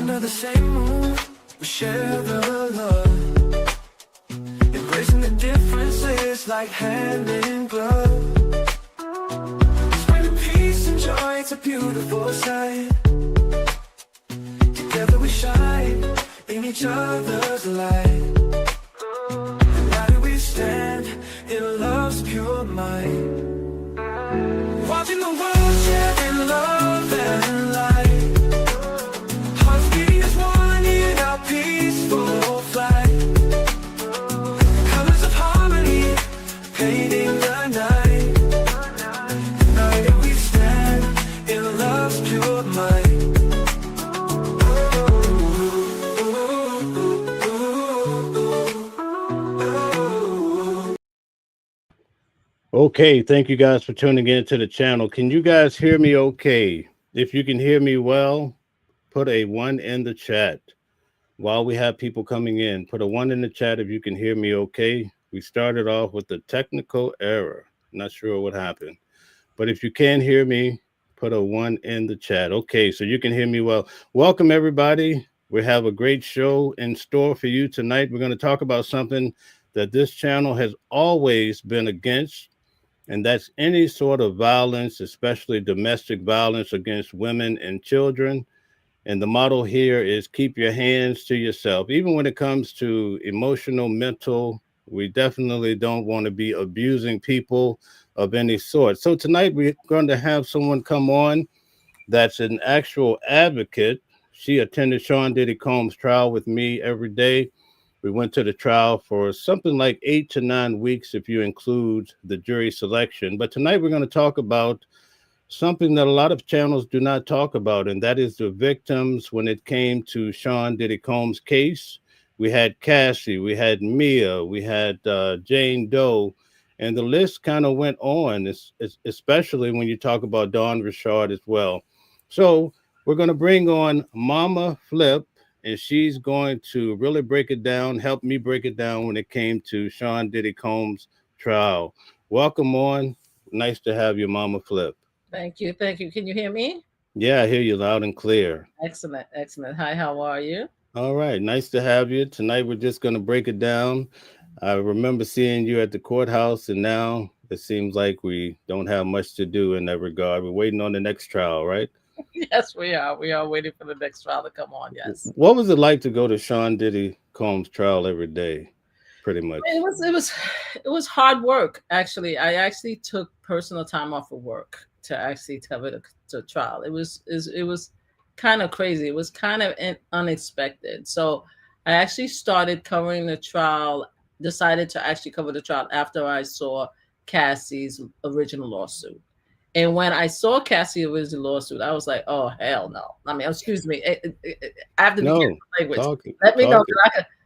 under the same moon, we share the love. Embracing the differences like hand in glove. Spreading peace and joy, it's a beautiful sight. Together we shine in each other's light. United we stand in love's pure might. Watching the world share in love and light. Hearts beating as one in our peaceful flight. Colors of harmony painting the night. United we stand in love's pure might. Okay, thank you guys for tuning in to the channel. Can you guys hear me okay? If you can hear me well, put a 1 in the chat. While we have people coming in, put a 1 in the chat if you can hear me okay. We started off with a technical error. Not sure what happened. But if you can hear me, put a 1 in the chat. Okay, so you can hear me well. Welcome, everybody. We have a great show in store for you tonight. We're going to talk about something that this channel has always been against, and that's any sort of violence, especially domestic violence against women and children. And the motto here is keep your hands to yourself. Even when it comes to emotional, mental, we definitely don't want to be abusing people of any sort. So tonight we're going to have someone come on that's an actual advocate. She attended Sean Diddy Combs' trial with me every day. We went to the trial for something like 8 to 9 weeks if you include the jury selection. But tonight we're going to talk about something that a lot of channels do not talk about, and that is the victims when it came to Sean Diddy Combs' case. We had Cassie, we had Mia, we had Jane Doe, and the list kind of went on, especially when you talk about Dawn Richard as well. So we're going to bring on Mama Flip, and she's going to really break it down, help me break it down when it came to Sean Diddy Combs' trial. Welcome on. Nice to have you, Mama Flip. Thank you. Thank you. Can you hear me? Yeah, I hear you loud and clear. Excellent. Excellent. Hi, how are you? All right. Nice to have you. Tonight, we're just going to break it down. I remember seeing you at the courthouse, and now it seems like we don't have much to do in that regard. We're waiting on the next trial, right? Yes, we are. We are waiting for the next trial to come on. Yes. What was it like to go to Sean Diddy Combs' trial every day? Pretty much. It was hard work. Actually, I actually took personal time off of work to actually cover the trial. It was kind of crazy. It was kind of unexpected. So I actually started covering the trial. Decided to actually cover the trial after I saw Cassie's original lawsuit. And when I saw Cassie's original lawsuit, I was like, "Oh hell no!" I mean, excuse me, I have to be careful language. Let me know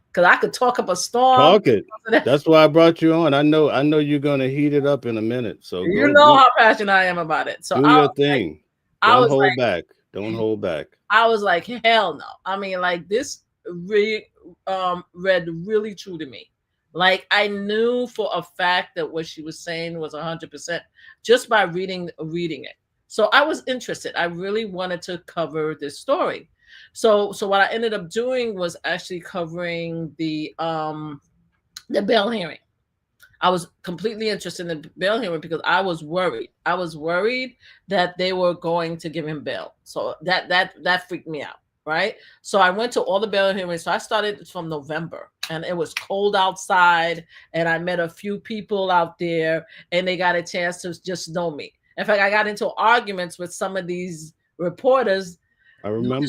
because I could talk up a storm. Talk it. That's why I brought you on. I know you're gonna heat it up in a minute. So you know how passionate I am about it. So do your thing. Don't hold back. Don't hold back. I was like, hell no. I mean, like this really read really true to me. Like I knew for a fact that what she was saying was 100% just by reading it. So I was interested. I really wanted to cover this story. So what I ended up doing was actually covering the bail hearing. I was completely interested in the bail hearing because I was worried. I was worried that they were going to give him bail. So that freaked me out. Right. So I went to all the bail hearings. So I started from November and it was cold outside and I met a few people out there and they got a chance to just know me. In fact, I got into arguments with some of these reporters. I remember. No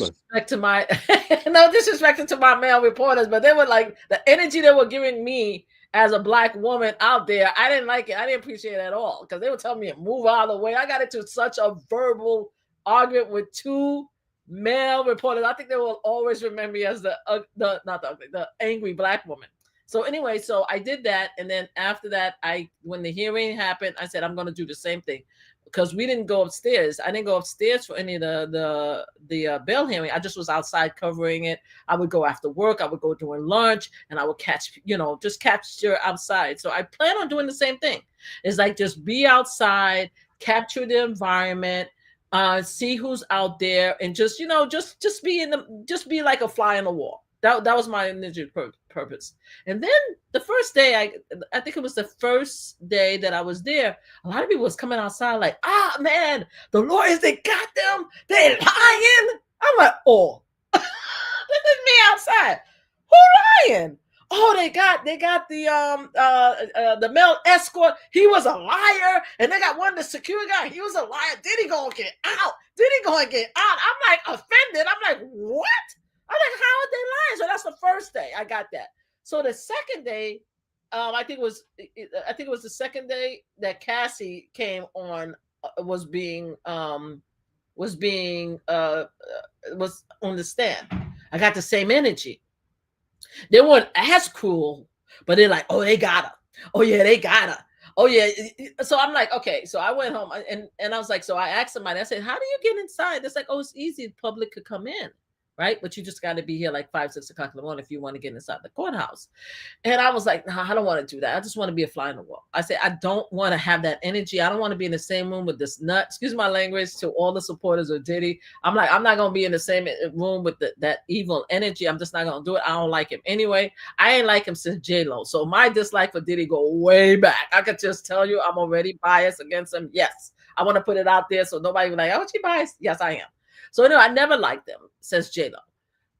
disrespect to my male reporters, but they were like the energy they were giving me as a Black woman out there. I didn't like it. I didn't appreciate it at all because they were telling me to move out of the way. I got into such a verbal argument with two male reporters. I think they will always remember me as the angry Black woman. So anyway, so I did that, and then after that, when the hearing happened, I said I'm going to do the same thing because we didn't go upstairs. I didn't go upstairs for any of the bail hearing. I just was outside covering it. I would go after work. I would go during lunch, and I would just capture outside. So I plan on doing the same thing. It's like just be outside, capture the environment. see who's out there, and just just be just be like a fly on the wall. That was my initial purpose. And then the first day, I think it was the first day that I was there, a lot of people was coming outside like, ah man, the lawyers, they got them, they lying. I'm like, oh, this is me outside. Who lying? Oh, they got the male escort. He was a liar, and they got one of the security guy. He was a liar. Diddy gonna get out? Diddy gonna get out? I'm like offended. I'm like, what? I'm like, how are they lying? So that's the first day I got that. So the second day, I think it was the second day that Cassie came on, was on the stand. I got the same energy. They weren't as cruel, but they're like, oh, they got her. Oh yeah, they got her. Oh yeah. So I'm like, okay. So I went home and I was like, so I asked somebody, I said, how do you get inside? It's like, oh, it's easy. The public could come in. Right. But you just got to be here like 5, 6 o'clock in the morning if you want to get inside the courthouse. And I was like, no, I don't want to do that. I just want to be a fly in the wall. I said, I don't want to have that energy. I don't want to be in the same room with this nut. Excuse my language to all the supporters of Diddy. I'm like, I'm not going to be in the same room with that evil energy. I'm just not going to do it. I don't like him anyway. I ain't like him since J-Lo. So my dislike for Diddy go way back. I could just tell you I'm already biased against him. Yes. I want to put it out there so nobody be like, oh, she biased. Yes, I am. So no, I never liked them since J-Lo.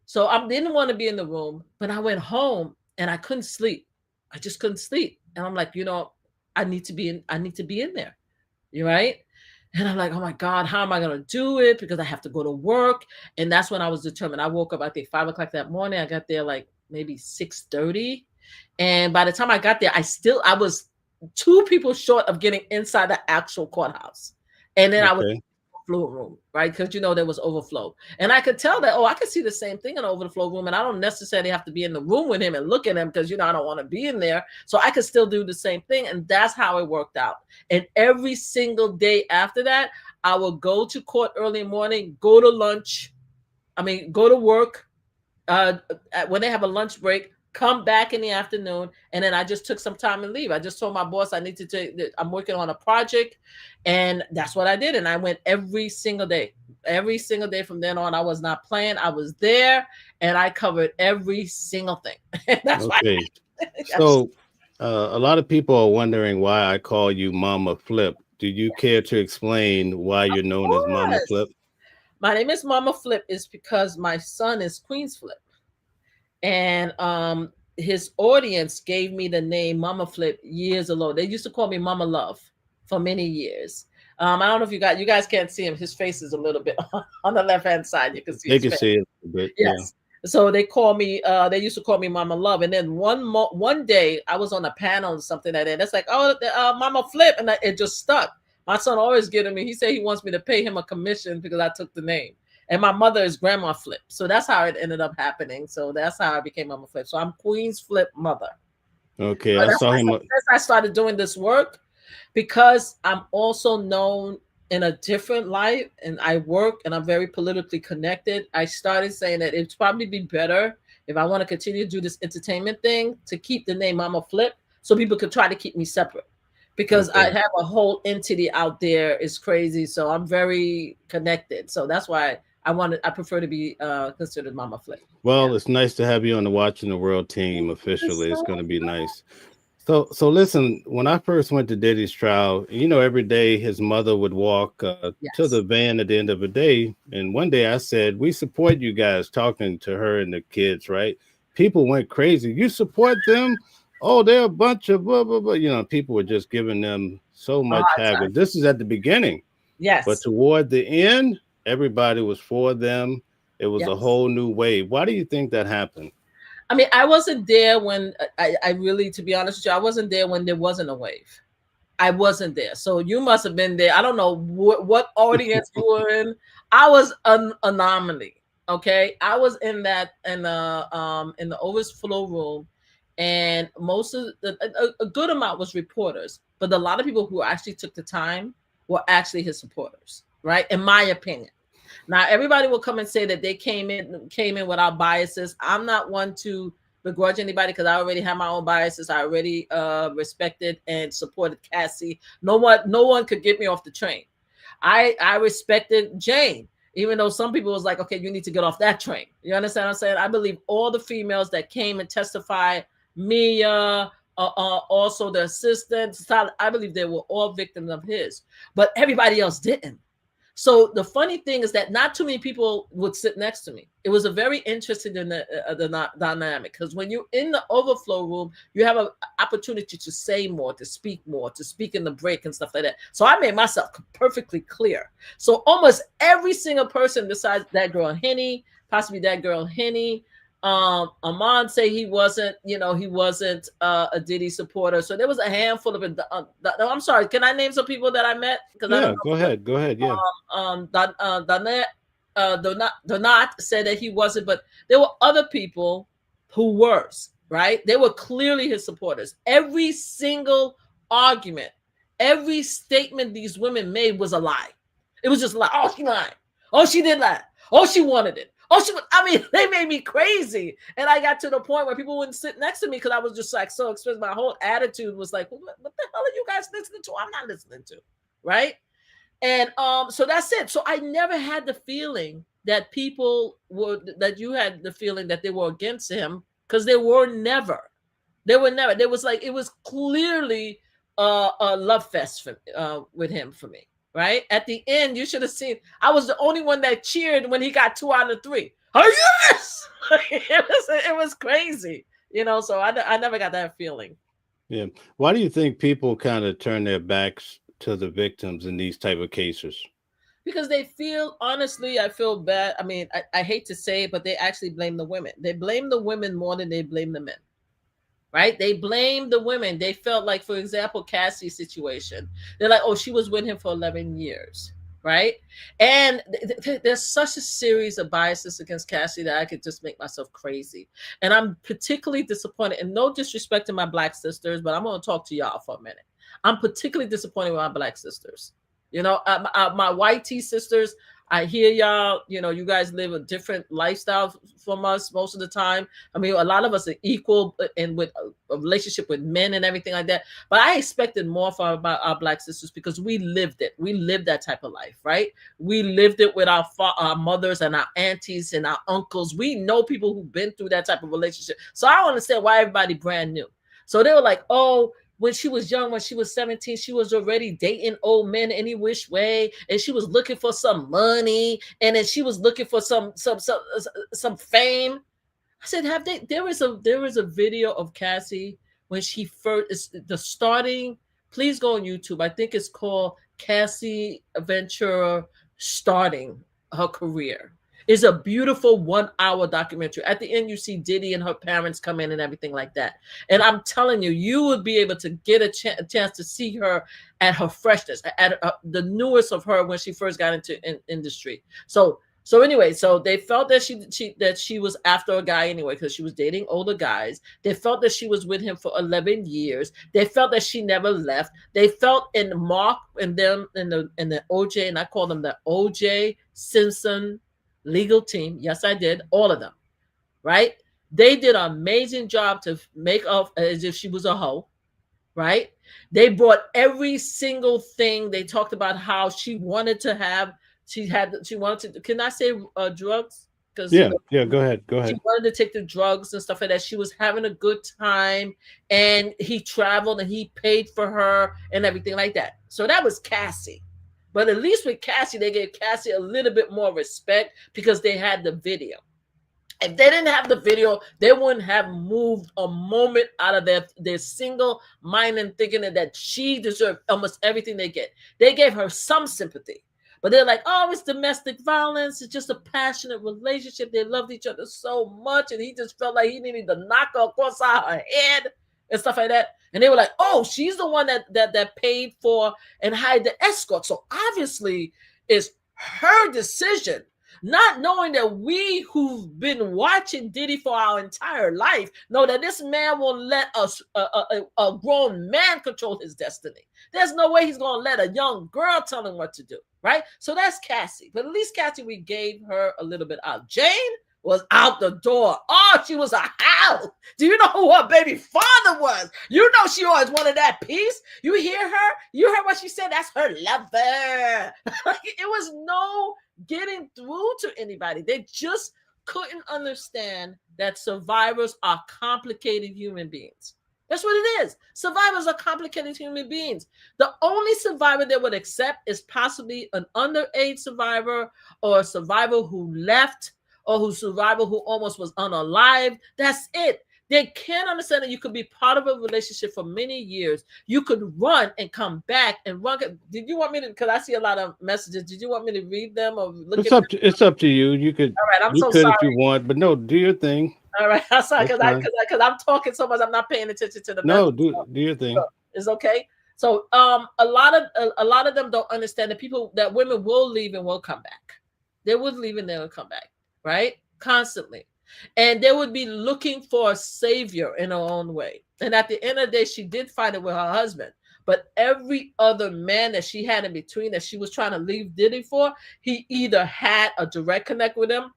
So I didn't want to be in the room, but I went home and I couldn't sleep. I just couldn't sleep. And I'm like, I need to be in there. You're right. And I'm like, oh my God, how am I going to do it? Because I have to go to work. And that's when I was determined. I woke up, I think 5 o'clock that morning. I got there like maybe 6:30. And by the time I got there, I was 2 people short of getting inside the actual courthouse. And then I was floor room, right? Because there was overflow. And I could tell that, I could see the same thing in the overflow room. And I don't necessarily have to be in the room with him and look at him because, I don't want to be in there. So I could still do the same thing. And that's how it worked out. And every single day after that, I would go to court early in the morning, go to work when they have a lunch break, come back in the afternoon, and then I just took some time and leave. I just told my boss I'm working on a project, and that's what I did. And I went every single day from then on. I was not playing. I was there, and I covered every single thing. That's okay. Why. So a lot of people are wondering why I call you Mama Flip. Do you care to explain why you're known as Mama Flip? My name is Mama Flip is because my son is Queen's Flip. And his audience gave me the name Mama Flip years ago. They used to call me Mama Love for many years. I don't know if you guys can't see him. His face is a little bit on the left-hand side. You can see. They can see it a bit. Yes. Yeah. So they call me. They used to call me Mama Love. And then one day I was on a panel or something like that. That's like, Mama Flip, and it just stuck. My son always getting me. He said he wants me to pay him a commission because I took the name. And my mother is Grandma Flip. So that's how it ended up happening. So that's how I became Mama Flip. So I'm Queen's Flip mother. Okay. I saw him. I started doing this work because I'm also known in a different light, and I work and I'm very politically connected. I started saying that it'd probably be better if I want to continue to do this entertainment thing to keep the name Mama Flip so people could try to keep me separate. Because I have a whole entity out there. It's crazy. So I'm very connected. So that's why I prefer to be considered Mama Flip. Well, it's nice to have you on the Watching the World team officially. It's going to be nice. So listen, when I first went to Diddy's trial, every day his mother would walk to the van at the end of the day. And one day I said, we support you guys, talking to her and the kids, right? People went crazy. You support them? Oh, they're a bunch of blah, blah, blah. People were just giving them so much havoc. This is at the beginning. Yes. But toward the end, everybody was for them. It was a whole new wave. Why do you think that happened? I mean, I wasn't there when I really, to be honest with you, I wasn't there when there wasn't a wave. I wasn't there. So you must have been there. I don't know what audience you were in. I was an anomaly. Okay. I was in the overflow room. And most of a good amount was reporters, but a lot of people who actually took the time were actually his supporters, right? In my opinion. Now, everybody will come and say that they came in without biases. I'm not one to begrudge anybody because I already have my own biases. I already respected and supported Cassie. No one could get me off the train. I respected Jane, even though some people was like, okay, you need to get off that train. You understand what I'm saying? I believe all the females that came and testified, Mia, also the assistants, I believe they were all victims of his, but everybody else didn't. So the funny thing is that not too many people would sit next to me. It was a very interesting the dynamic, because when you're in the overflow room, you have an opportunity to say more, to speak in the break and stuff like that. So I made myself perfectly clear. So almost every single person besides that girl Henny, possibly that girl Henny, Amon say he wasn't a Diddy supporter. So there was a handful of it. I'm sorry, can I name some people that I met? Because I don't know. Go ahead. Yeah. Donat said that he wasn't, but there were other people who were, right? They were clearly his supporters. Every single argument, every statement these women made was a lie. It was just like, oh, she lied. Oh, she did lie. Oh, she wanted it. They made me crazy. And I got to the point where people wouldn't sit next to me because I was just like so expressed. My whole attitude was like, what the hell are you guys listening to? I'm not listening to. Right. And so that's it. So I never had the feeling that you had the feeling that they were against him, because they were never. There was clearly a love fest with him for me. Right at the end, you should have seen. I was the only one that cheered when he got 2 out of 3. Oh yes, it was crazy, So I never got that feeling. Yeah. Why do you think people kind of turn their backs to the victims in these type of cases? Because they feel, honestly, I feel bad. I mean, I hate to say it, but they actually blame the women. They blame the women more than they blame the men. Right? They blame the women. They felt like, for example, Cassie's situation. They're like, oh, she was with him for 11 years. Right? And there's such a series of biases against Cassie that I could just make myself crazy. And I'm particularly disappointed, and no disrespect to my Black sisters, but I'm going to talk to y'all for a minute. I'm particularly disappointed with my Black sisters. My white T sisters, I hear y'all, you guys live a different lifestyle from us most of the time. I mean, a lot of us are equal and with a relationship with men and everything like that. But I expected more from our Black sisters, because we lived it. We lived that type of life, right? We lived it with our mothers and our aunties and our uncles. We know people who've been through that type of relationship. So I don't understand why everybody brand new. So they were like, oh, when she was young, when she was 17, she was already dating old men any which way, and she was looking for some money, and then she was looking for some fame. I said, there is a video of Cassie when she first the starting. Please go on YouTube. I think it's called Cassie Ventura starting her career. It's a beautiful 1-hour documentary. At the end, you see Diddy and her parents come in and everything like that. And I'm telling you, you would be able to get a chance to see her at her freshness, at the newest of her when she first got into industry. So anyway, so they felt that she was after a guy anyway, because she was dating older guys. They felt that she was with him for 11 years. They felt that she never left. They felt in Mark and them and the OJ, and I call them the OJ Simpson legal team. Yes, I did. All of them. Right? They did an amazing job to make off as if she was a hoe. Right? They brought every single thing. They talked about how she wanted to have. She wanted to. Can I say drugs? Because yeah, go ahead. She wanted to take the drugs and stuff like that. She was having a good time, and he traveled and he paid for her and everything like that. So that was Cassie. But at least with Cassie, they gave Cassie a little bit more respect because they had the video. If they didn't have the video, they wouldn't have moved a moment out of their single mind and thinking that she deserved almost everything they get. They gave her some sympathy. But they're like, oh, it's domestic violence. It's just a passionate relationship. They loved each other so much. And he just felt like he needed to knock her across her head and stuff like that. And they were like, oh, she's the one that paid for and hired the escort. So obviously it's her decision, not knowing that we who've been watching Diddy for our entire life know that this man will let us a grown man control his destiny. There's no way he's going to let a young girl tell him what to do, right? So that's Cassie. But at least Cassie, we gave her a little bit out. Jane, was out the door. Oh, she was a house. Do you know who her baby father was? You know she always wanted that piece. You hear her? You heard what she said? That's her lover. It was no getting through to anybody. They just couldn't understand that survivors are complicated human beings. That's what it is. Survivors are complicated human beings. The only survivor they would accept is possibly an underage survivor or a survivor who left or who survivor who almost was unalived. That's it. They can't understand that you could be part of a relationship for many years. You could run and come back and run. Did you want me to? Because I see a lot of messages. Did you want me to read them or look It's at up them? to it's up to you. You could All right, I'm you so could sorry. if you want, but no, do your thing. All right, I'm sorry That's because fine. I'm talking so much. I'm not paying attention to the No, message. do your thing. It's okay. So a lot of them don't understand that people that women will leave and will come back. They would leave and they will come back, right? Constantly. And they would be looking for a savior in her own way. And at the end of the day, she did find it with her husband. But every other man that she had in between that she was trying to leave Diddy for, he either had a direct connect with him,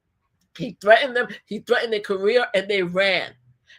he threatened them, he threatened their career, and they ran.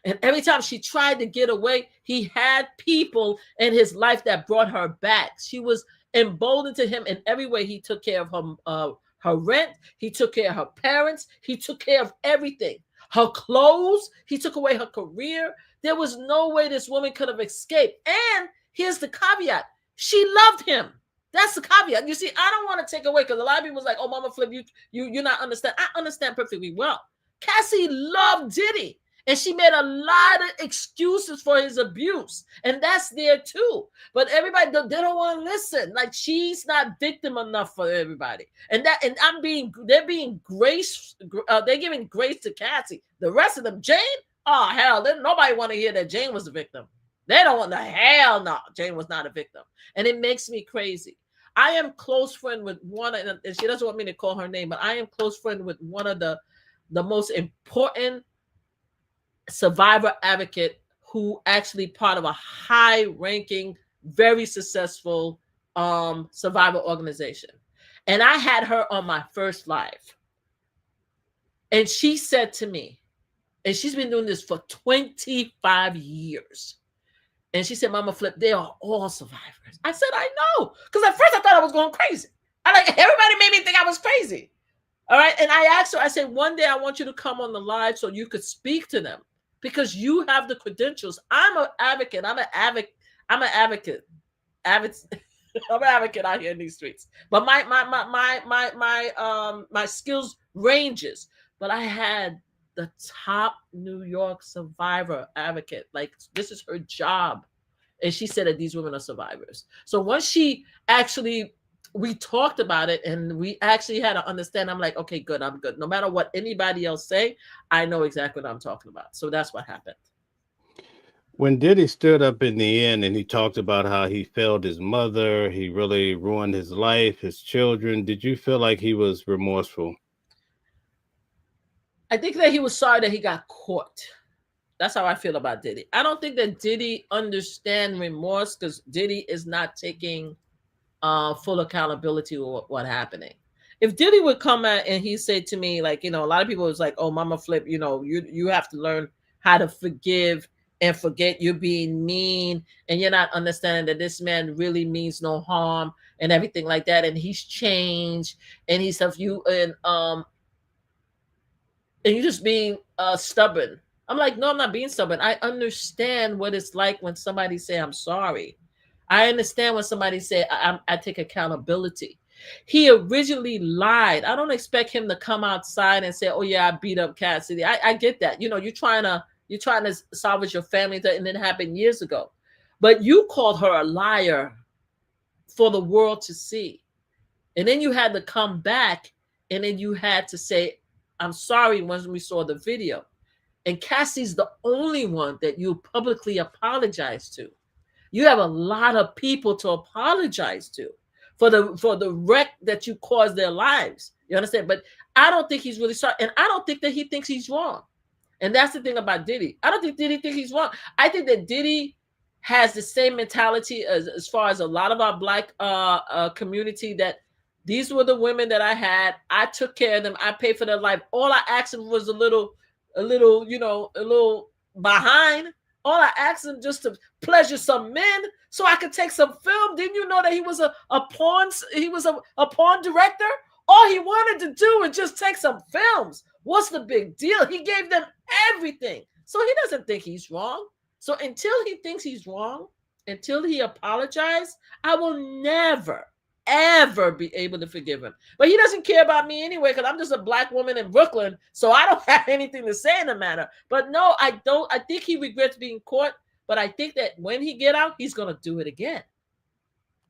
And every time she tried to get away, he had people in his life that brought her back. She was emboldened to him in every way. He took care of her rent. He took care of her parents. He took care of everything. Her clothes. He took away her career. There was no way this woman could have escaped. And here's the caveat. She loved him. That's the caveat. You see, I don't want to take away because a lot of people's like, oh, Mama Flip, you're not understand. I understand perfectly well. Cassie loved Diddy. And she made a lot of excuses for his abuse. And that's there too. But everybody, they don't want to listen. Like she's not victim enough for everybody. And they're being grace. They're giving grace to Cassie. The rest of them, Jane, oh, hell, nobody want to hear that Jane was a victim. They don't want the hell no. Jane was not a victim. And it makes me crazy. I am close friend with one, and she doesn't want me to call her name, but I am close friend with one of the most important survivor advocate who actually part of a high-ranking, very successful survivor organization. And I had her on my first live. And she said to me, and she's been doing this for 25 years. And she said, Mama Flip, they are all survivors. I said, I know. Because at first I thought I was going crazy. Everybody made me think I was crazy. All right. And I asked her, I said, one day I want you to come on the live so you could speak to them because you have the credentials. I'm an advocate. I'm an advocate. I'm an advocate out here in these streets. But my skills ranges. But I had the top New York survivor advocate. Like this is her job. And she said that these women are survivors. So once we talked about it and we actually had to understand, I'm like, okay, good, I'm good. No matter what anybody else say, I know exactly what I'm talking about. So that's what happened. When Diddy stood up in the end and he talked about how he failed his mother, he really ruined his life, his children, did you feel like he was remorseful? I think that he was sorry that he got caught. That's how I feel about Diddy. I don't think that Diddy understands remorse because Diddy is not taking full accountability of what happening. If Diddy would come out and he said to me, like, a lot of people was like, oh, Mama Flip, you have to learn how to forgive and forget. You're being mean and you're not understanding that this man really means no harm and everything like that. And he's changed and he's stuff you and you're just being stubborn. I'm like, no, I'm not being stubborn. I understand what it's like when somebody say, I'm sorry. I understand when somebody say, I take accountability. He originally lied. I don't expect him to come outside and say, oh yeah, I beat up Cassidy. I get that. You're trying to salvage your family, and it happened years ago. But you called her a liar for the world to see. And then you had to come back and then you had to say, I'm sorry when we saw the video. And Cassie's the only one that you publicly apologize to. You have a lot of people to apologize to for the wreck that you caused their lives. You understand? But I don't think he's really sorry. And I don't think that he thinks he's wrong. And that's the thing about Diddy. I don't think Diddy thinks he's wrong. I think that Diddy has the same mentality as far as a lot of our Black community that These were the women that I had. I took care of them. I paid for their life. All I asked them was a little, a little behind. All I asked him just to pleasure some men so I could take some film. Didn't you know that he was a porn? He was a porn director. All he wanted to do was just take some films. What's the big deal? He gave them everything. So he doesn't think he's wrong. So until he thinks he's wrong, until he apologized, I will never, ever be able to forgive him. But he doesn't care about me anyway, because I'm just a black woman in Brooklyn, so I don't have anything to say in the matter. But no, I don't. I think he regrets being caught, but I think that when he get out, he's going to do it again.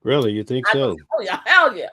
Really? You think so? Oh, yeah, hell yeah.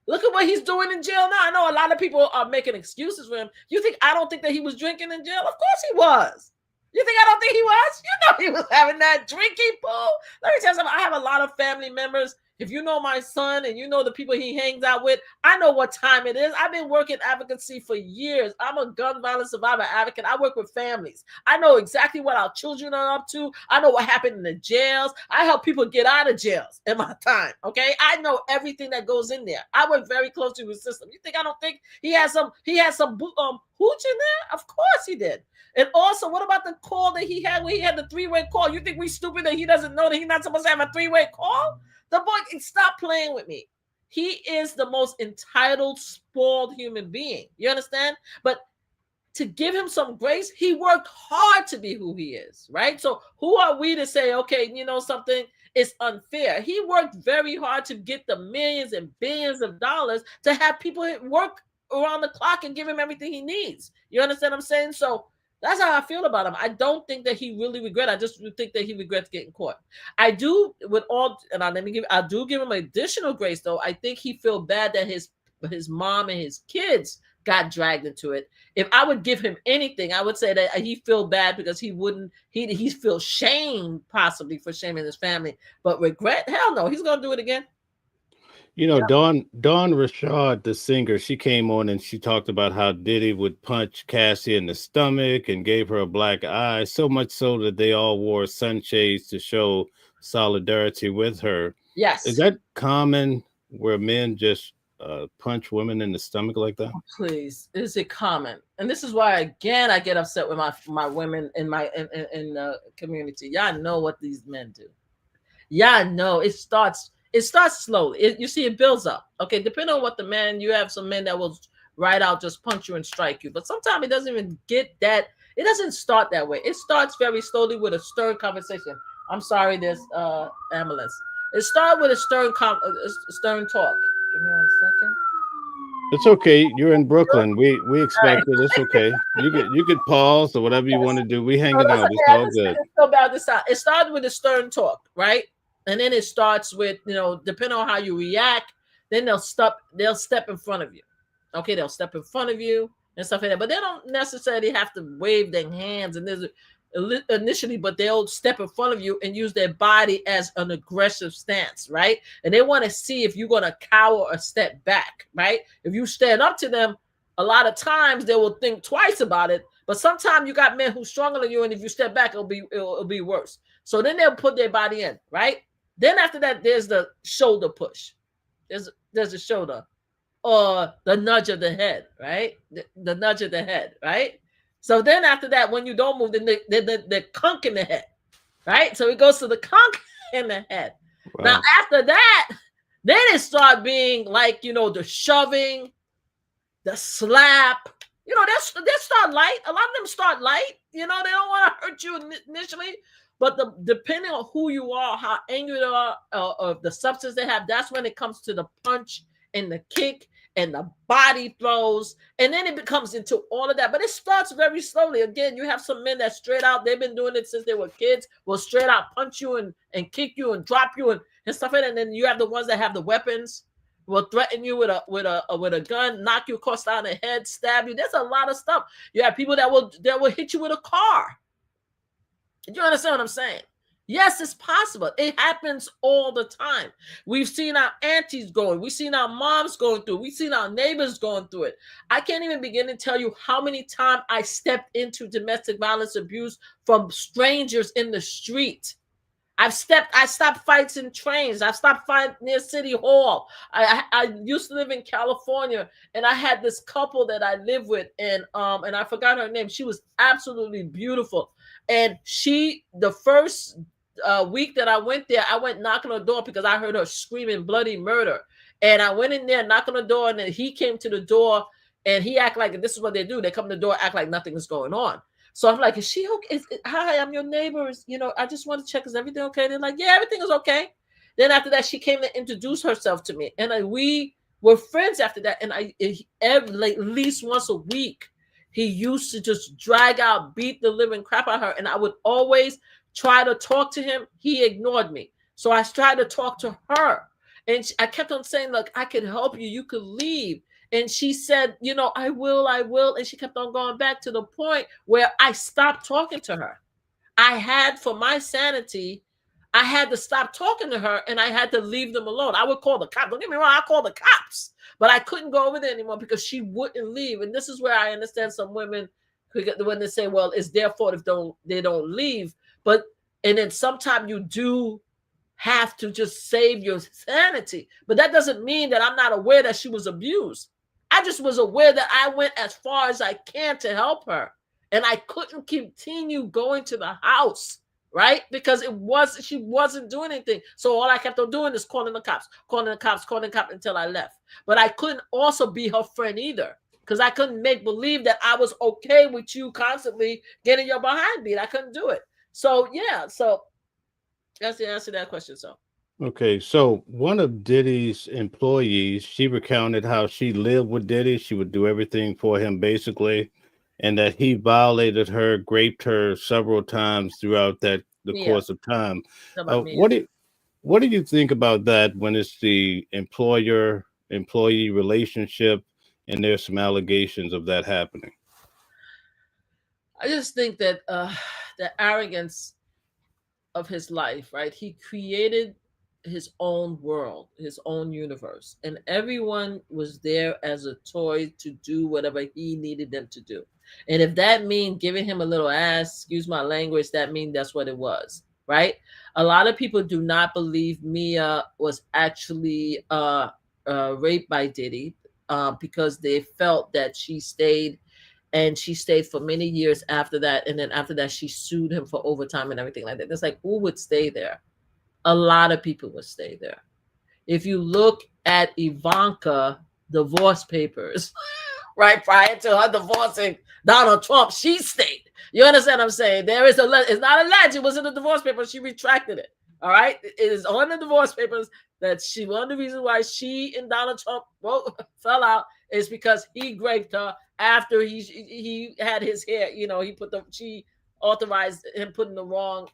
Look at what he's doing in jail now. I know a lot of people are making excuses for him. You think I don't think that he was drinking in jail? Of course he was. You think I don't think he was? You know he was having that drinking pool. Let me tell you something. I have a lot of family members. If you know my son and you know the people he hangs out with, I know what time it is. I've been working advocacy for years. I'm a gun violence survivor advocate. I work with families. I know exactly what our children are up to. I know what happened in the jails. I help people get out of jails in my time. Okay, I know everything that goes in there. I work very closely with the system. You think I don't think he had some hooch in there? Of course he did. And also, what about the call that he had when he had the three-way call? You think we stupid that he doesn't know that he's not supposed to have a three-way call? The boy, stop playing with me. He is the most entitled, spoiled human being. You understand? But to give him some grace, he worked hard to be who he is, right? So who are we to say, okay, you know something, it's unfair? He worked very hard to get the millions and billions of dollars to have people work around the clock and give him everything he needs. You understand what I'm saying? So that's how I feel about him. I don't think that he really regrets. I just think that he regrets getting caught. I do with all, and I do give him additional grace though. I think he feel bad that his mom and his kids got dragged into it. If I would give him anything, I would say that he feel bad because he feel shame possibly for shaming his family, but regret, hell no, he's gonna do it again. You know, Dawn Rashad, the singer, she came on and she talked about how Diddy would punch Cassie in the stomach and gave her a black eye, so much so that they all wore sunshades to show solidarity with her. Yes. Is that common where men just punch women in the stomach like that? Oh, please, is it common? And this is why, again, I get upset with my women in the community. Y'all know what these men do. Y'all know it starts slowly. You see, it builds up. Okay, depending on what the man, you have some men that will right out just punch you and strike you. But sometimes it doesn't even get that. It doesn't start that way. It starts very slowly with a stern conversation. I'm sorry, there's ambulance. It starts with a stern talk. Give me 1 second. It's okay. You're in Brooklyn. We expect it. It's okay. You could pause or whatever you want to do. We hanging out. It's all good. It starts with a stern talk, right? And then it starts with, depending on how you react, then they'll step in front of you. Okay, they'll step in front of you and stuff like that. But they don't necessarily have to wave their hands and there's initially, but they'll step in front of you and use their body as an aggressive stance, right? And they want to see if you're going to cower or step back, right? If you stand up to them, a lot of times they will think twice about it. But sometimes you got men who's stronger than you, and if you step back, it'll be worse. So then they'll put their body in, right? Then after that, there's the shoulder push. There's a shoulder or the nudge of the head, right? The nudge of the head, right? So then after that, when you don't move, then the conk in the head, right? So it goes to the conk in the head. Wow. Now after that, then it start being like, the shoving, the slap. They start light. A lot of them start light. They don't want to hurt you initially. But depending on who you are, how angry they are, of the substance they have, that's when it comes to the punch and the kick and the body throws. And then it becomes into all of that. But it starts very slowly. Again, you have some men that straight out, they've been doing it since they were kids, will straight out punch you and kick you and drop you and stuff like that. And then you have the ones that have the weapons, will threaten you with a gun, knock you across down the head, stab you. There's a lot of stuff. You have people that will hit you with a car. You understand what I'm saying? Yes, it's possible. It happens all the time. We've seen our aunties going. We've seen our moms going through. We've seen our neighbors going through it. I can't even begin to tell you how many times I stepped into domestic violence abuse from strangers in the street. I stopped fights in trains. I've stopped fights near City Hall. I used to live in California, and I had this couple that I lived with, and I forgot her name. She was absolutely beautiful, and the first week that I went there, I went knocking on the door because I heard her screaming bloody murder, and I went in there knocking on the door, and then he came to the door, and he acted like this is what they do. They come to the door, act like nothing is going on. So I'm like, is she okay? Hi, I'm your neighbors. I just want to check, is everything okay? They're like, yeah, everything is okay. Then after that, she came to introduce herself to me. And we were friends after that. And at least once a week, he used to just drag out, beat the living crap out of her. And I would always try to talk to him. He ignored me. So I tried to talk to her. And I kept on saying, look, I could help you. You could leave. And she said, I will. And she kept on going back to the point where I stopped talking to her. For my sanity, I had to stop talking to her and I had to leave them alone. I would call the cops. Don't get me wrong, I called the cops, but I couldn't go over there anymore because she wouldn't leave. And this is where I understand some women when they say, well, it's their fault if they don't leave. And then sometimes you do have to just save your sanity. But that doesn't mean that I'm not aware that she was abused. I just was aware that I went as far as I can to help her. And I couldn't continue going to the house, right? Because she wasn't doing anything. So all I kept on doing is calling the cops until I left. But I couldn't also be her friend either. Because I couldn't make believe that I was okay with you constantly getting your behind beat. I couldn't do it. So yeah, that's the answer to that question. So Okay, so one of Diddy's employees, she recounted how she lived with Diddy. She would do everything for him, basically, and that he violated her, raped her several times throughout the Mia, course of time. about Mia. What do you think about that when it's the employer employee relationship and there's some allegations of that happening? I just think that the arrogance of his life, right? He created his own world, his own universe, and everyone was there as a toy to do whatever he needed them to do. And if that means giving him a little ass, excuse my language, that means that's what it was, right? A lot of people do not believe Mia was actually raped by Diddy because they felt that she stayed, and she stayed for many years after that. And then after that, she sued him for overtime and everything like that. It's like, who would stay there? A lot of people would stay there. If you look at Ivanka divorce papers, right, prior to her divorcing Donald Trump, she stayed. You understand what I'm saying? It's not alleged. It was in the divorce papers. She retracted it. All right. It is on the divorce papers that one of the reasons why she and Donald Trump fell out is because he raped her after he had his hair. She authorized him putting the wrong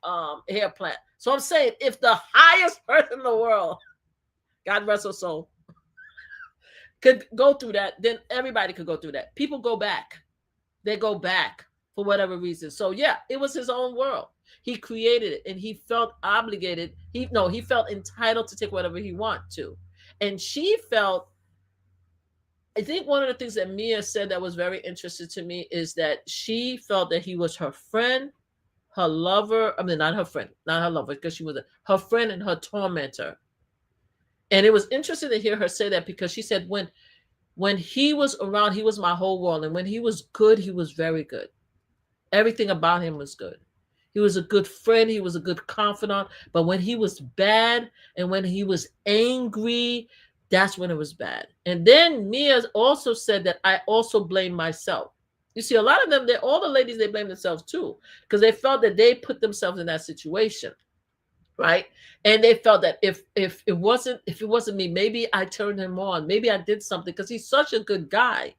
hair plant. So I'm saying, if the highest person in the world, God rest her soul, could go through that, then everybody could go through that. People go back. They go back for whatever reason. So yeah, it was his own world. He created it, and he felt obligated. He felt entitled to take whatever he wanted to. And she felt, I think one of the things that Mia said that was very interesting to me is that she felt that he was her friend, her lover. I mean, not her friend, not her lover, because she was her friend and her tormentor. And it was interesting to hear her say that, because she said when he was around, he was my whole world. And when he was good, he was very good. Everything about him was good. He was a good friend. He was a good confidant. But when he was bad and when he was angry, that's when it was bad. And then Mia also said that I also blame myself. You see, a lot of them, all the ladies, they blame themselves too, because they felt that they put themselves in that situation, right? And they felt that if it wasn't me, maybe I turned him on, maybe I did something, because he's such a good guy.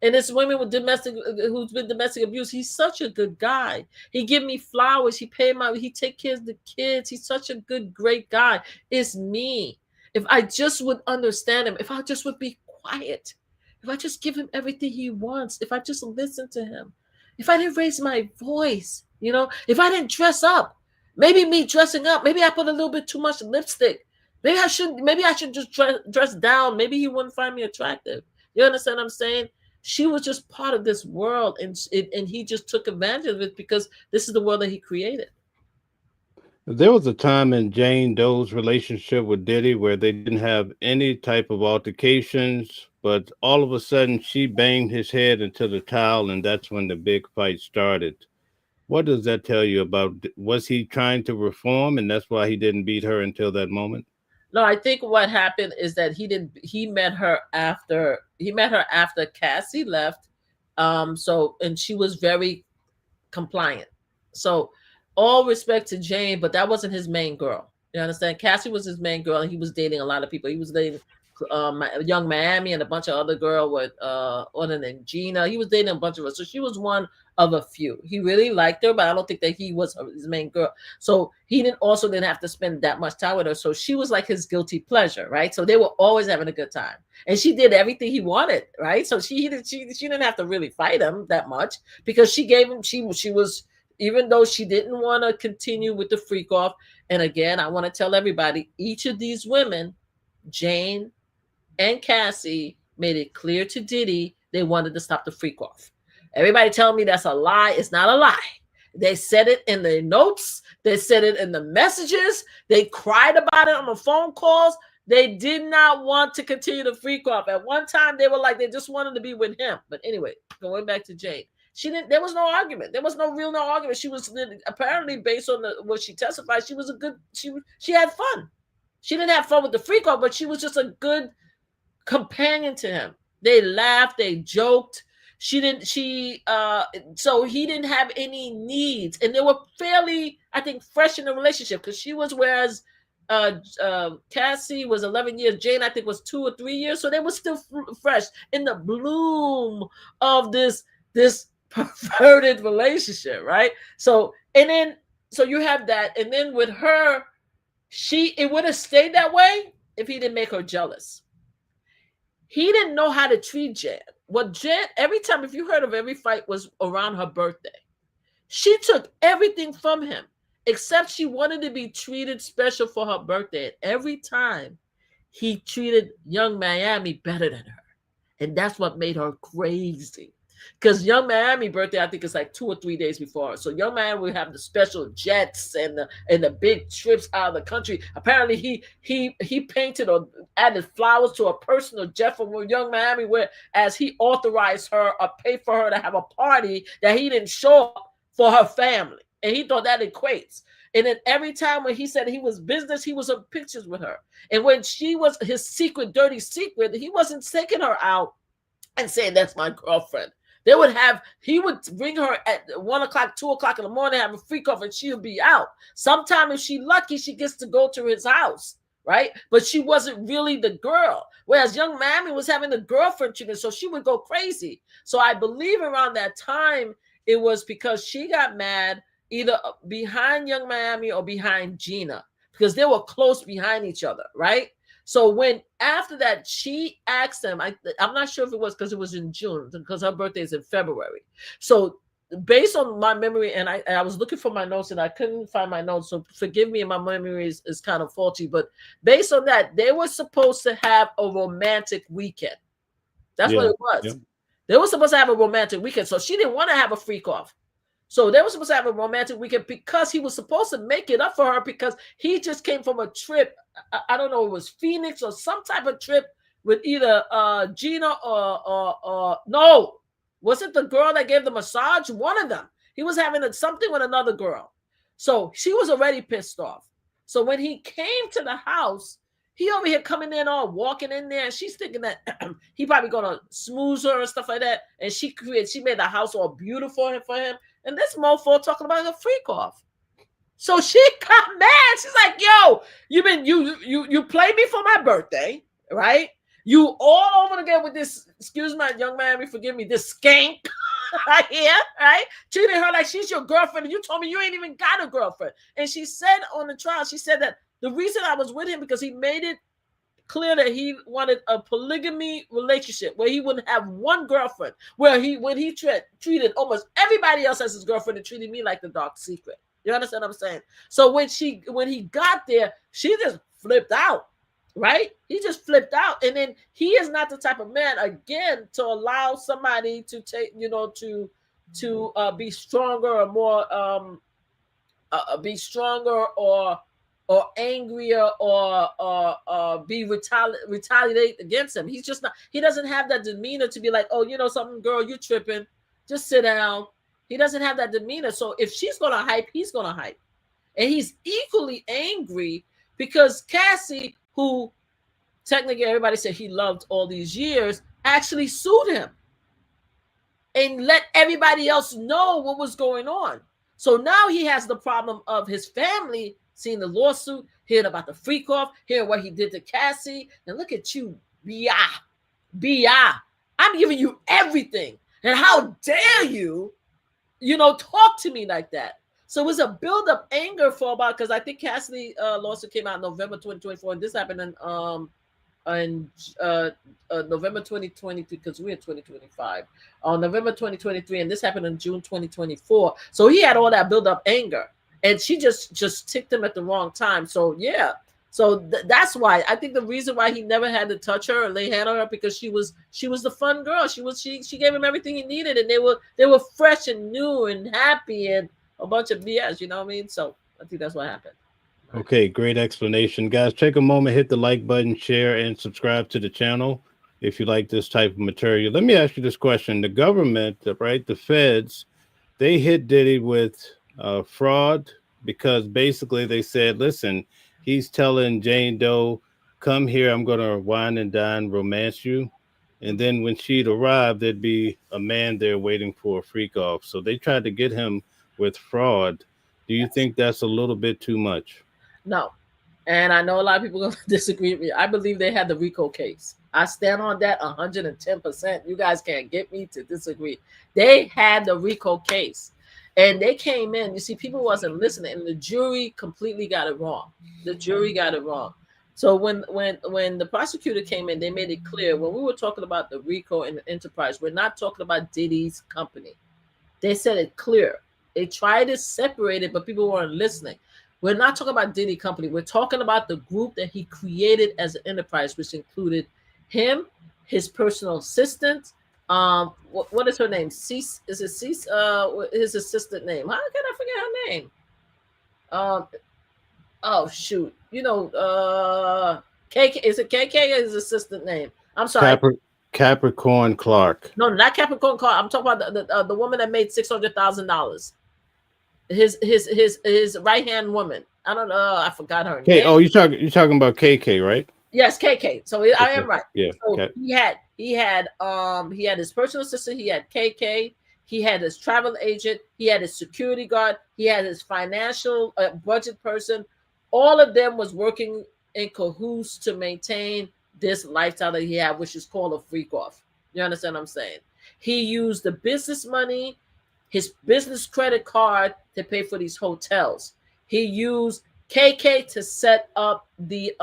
And it's women who's been domestic abuse. He's such a good guy. He give me flowers. He take care of the kids. He's such a good, great guy. It's me. If I just would understand him, if I just would be quiet, if I just give him everything he wants, if I just listen to him, if I didn't raise my voice, if I didn't dress up, maybe me dressing up, maybe I put a little bit too much lipstick. Maybe I should just dress down. Maybe he wouldn't find me attractive. You understand what I'm saying? She was just part of this world, and he just took advantage of it because this is the world that he created. There was a time in Jane Doe's relationship with Diddy where they didn't have any type of altercations, but all of a sudden she banged his head into the towel, and that's when the big fight started. What does that tell you about? Was he trying to reform, and that's why he didn't beat her until that moment? No, I think what happened is that he met her after Cassie left. So and she was very compliant. So all respect to Jane, but that wasn't his main girl. You understand? Cassie was his main girl, and he was dating a lot of people. He was dating young Miami and a bunch of other girl with on and Gina. He was dating a bunch of us. So she was one of a few. He really liked her, but I don't think that he was his main girl. So he didn't have to spend that much time with her. So she was like his guilty pleasure, right? So they were always having a good time. And she did everything he wanted, right? So she didn't have to really fight him that much because she gave him she was, even though she didn't want to continue with the freak off. And again, I want to tell everybody, each of these women, Jane and Cassie, made it clear to Diddy they wanted to stop the freak off. Everybody telling me that's a lie. It's not a lie. They said it in the notes. They said it in the messages. They cried about it on the phone calls. They did not want to continue to freak off. At one time, they were like, they just wanted to be with him. But anyway, going back to Jane, she didn't. There was no argument. There was no argument. She was apparently, based on what she testified, she was a good. She had fun. She didn't have fun with the freak off, but she was just a good companion to him. They laughed. They joked. So he didn't have any needs, and they were fairly, I think, fresh in the relationship because she was, whereas Cassie was 11 years, Jane I think was 2 or 3 years, so they were still fresh in the bloom of this perverted relationship, right? So you have that, and then with her, it would have stayed that way if he didn't make her jealous. He didn't know how to treat Jan. Jan, every time, if you heard of every fight, was around her birthday. She took everything from him, except she wanted to be treated special for her birthday. And every time, he treated young Miami better than her. And that's what made her crazy. Because young Miami birthday, I think, is like 2 or 3 days before. So young Miami would have the special jets and the big trips out of the country. Apparently, he painted or added flowers to a personal jet from young Miami, whereas he authorized her or paid for her to have a party that he didn't show up for her family. And he thought that equates. And then every time when he said he was business, he was in pictures with her. And when she was his secret, dirty secret, he wasn't taking her out and saying, that's my girlfriend. He would bring her at 1 o'clock, 2 o'clock in the morning, have a freak off, and she'll be out. Sometime if she's lucky, she gets to go to his house, right? But she wasn't really the girl. Whereas young Miami was having a girlfriend treatment, so she would go crazy. So I believe around that time, it was because she got mad either behind young Miami or behind Gina, because they were close behind each other, right? So when after that, she asked him, I'm not sure if it was because it was in June, because her birthday is in February. So based on my memory, and I was looking for my notes and I couldn't find my notes, so forgive me, my memory is kind of faulty. But based on that, they were supposed to have a romantic weekend. That's what it was. Yeah. They were supposed to have a romantic weekend. So she didn't want to have a freak off. So they were supposed to have a romantic weekend because he was supposed to make it up for her because he just came from a trip. I don't know, it was Phoenix or some type of trip with either Gina or no, was it the girl that gave the massage? One of them. He was having something with another girl. So she was already pissed off. So when he came to the house, he over here coming in all walking in there, and she's thinking that he probably gonna smooze her and stuff like that. And she made the house all beautiful for him. And this mofo talking about a freak off. So she got mad. She's like, yo, you played me for my birthday, right? You all over again with this, excuse my young man, forgive me, this skank right here, right? Treating her like she's your girlfriend, and you told me you ain't even got a girlfriend. And she said on the trial, she said that the reason I was with him because he made it clear that he wanted a polygamy relationship where he wouldn't have one girlfriend, when he treated almost everybody else as his girlfriend and treated me like the dark secret. You understand what I'm saying? So when he got there, she just flipped out, right? He just flipped out. And then he is not the type of man, again, to allow somebody to take, to be stronger or more be stronger or angrier or be retaliate against him. He's just not. He doesn't have that demeanor to be like, oh, you know something, girl, you tripping. Just sit down. He doesn't have that demeanor. So if she's gonna hype, he's gonna hype, and he's equally angry because Cassie, who technically everybody said he loved all these years, actually sued him and let everybody else know what was going on. So now he has the problem of his family seeing the lawsuit, hearing about the freak off, hearing what he did to Cassie. And look at you, B.I. I'm giving you everything. And how dare you, talk to me like that? So it was a build-up anger for about, because I think Cassidy lawsuit came out in November 2024, and this happened in November 2023, because we're in 2025. November 2023, and this happened in June 2024. So he had all that build-up anger, and she just ticked him at the wrong time. So yeah, so that's why I think the reason why he never had to touch her or lay hand on her, because she was the fun girl. She gave him everything he needed, and they were fresh and new and happy and a bunch of BS. You know what I mean? So I think that's what happened. Okay, great explanation. Guys, take a moment, hit the like button, share, and subscribe to the channel if you like this type of material. Let me ask you this question. The government, right, the feds, they hit Diddy with fraud because basically they said, listen, he's telling Jane Doe, come here, I'm going to wine and dine, romance you. And then when she'd arrive, there'd be a man there waiting for a freak off. So they tried to get him with fraud. Do you think that's a little bit too much? No. And I know a lot of people are going to disagree with me. I believe they had the RICO case. I stand on that 110%. You guys can't get me to disagree. They had the RICO case. And they came in. You see, people wasn't listening. And the jury completely got it wrong. The jury got it wrong. So when the prosecutor came in, they made it clear. When we were talking about the RICO and the enterprise, we're not talking about Diddy's company. They said it clear. They tried to separate it, but people weren't listening. We're not talking about Diddy company. We're talking about the group that he created as an enterprise, which included him, his personal assistant. What is her name? Cease? Is it Cease? His assistant name. How can I forget her name? Oh shoot. KK. Is it KK or his assistant name? I'm sorry. Capricorn Clark. No, not Capricorn Clark. I'm talking about the woman that made $600,000. His right hand woman. I don't know. I forgot her name. Oh, you're talking about KK, right? Yes, KK. So I am right. Yeah. So okay. He had his personal assistant. He had KK. He had his travel agent. He had his security guard. He had his financial budget person. All of them was working in cahoots to maintain this lifestyle that he had, which is called a freak off. You understand what I'm saying? He used the business money, his business credit card to pay for these hotels. He used KK to set up the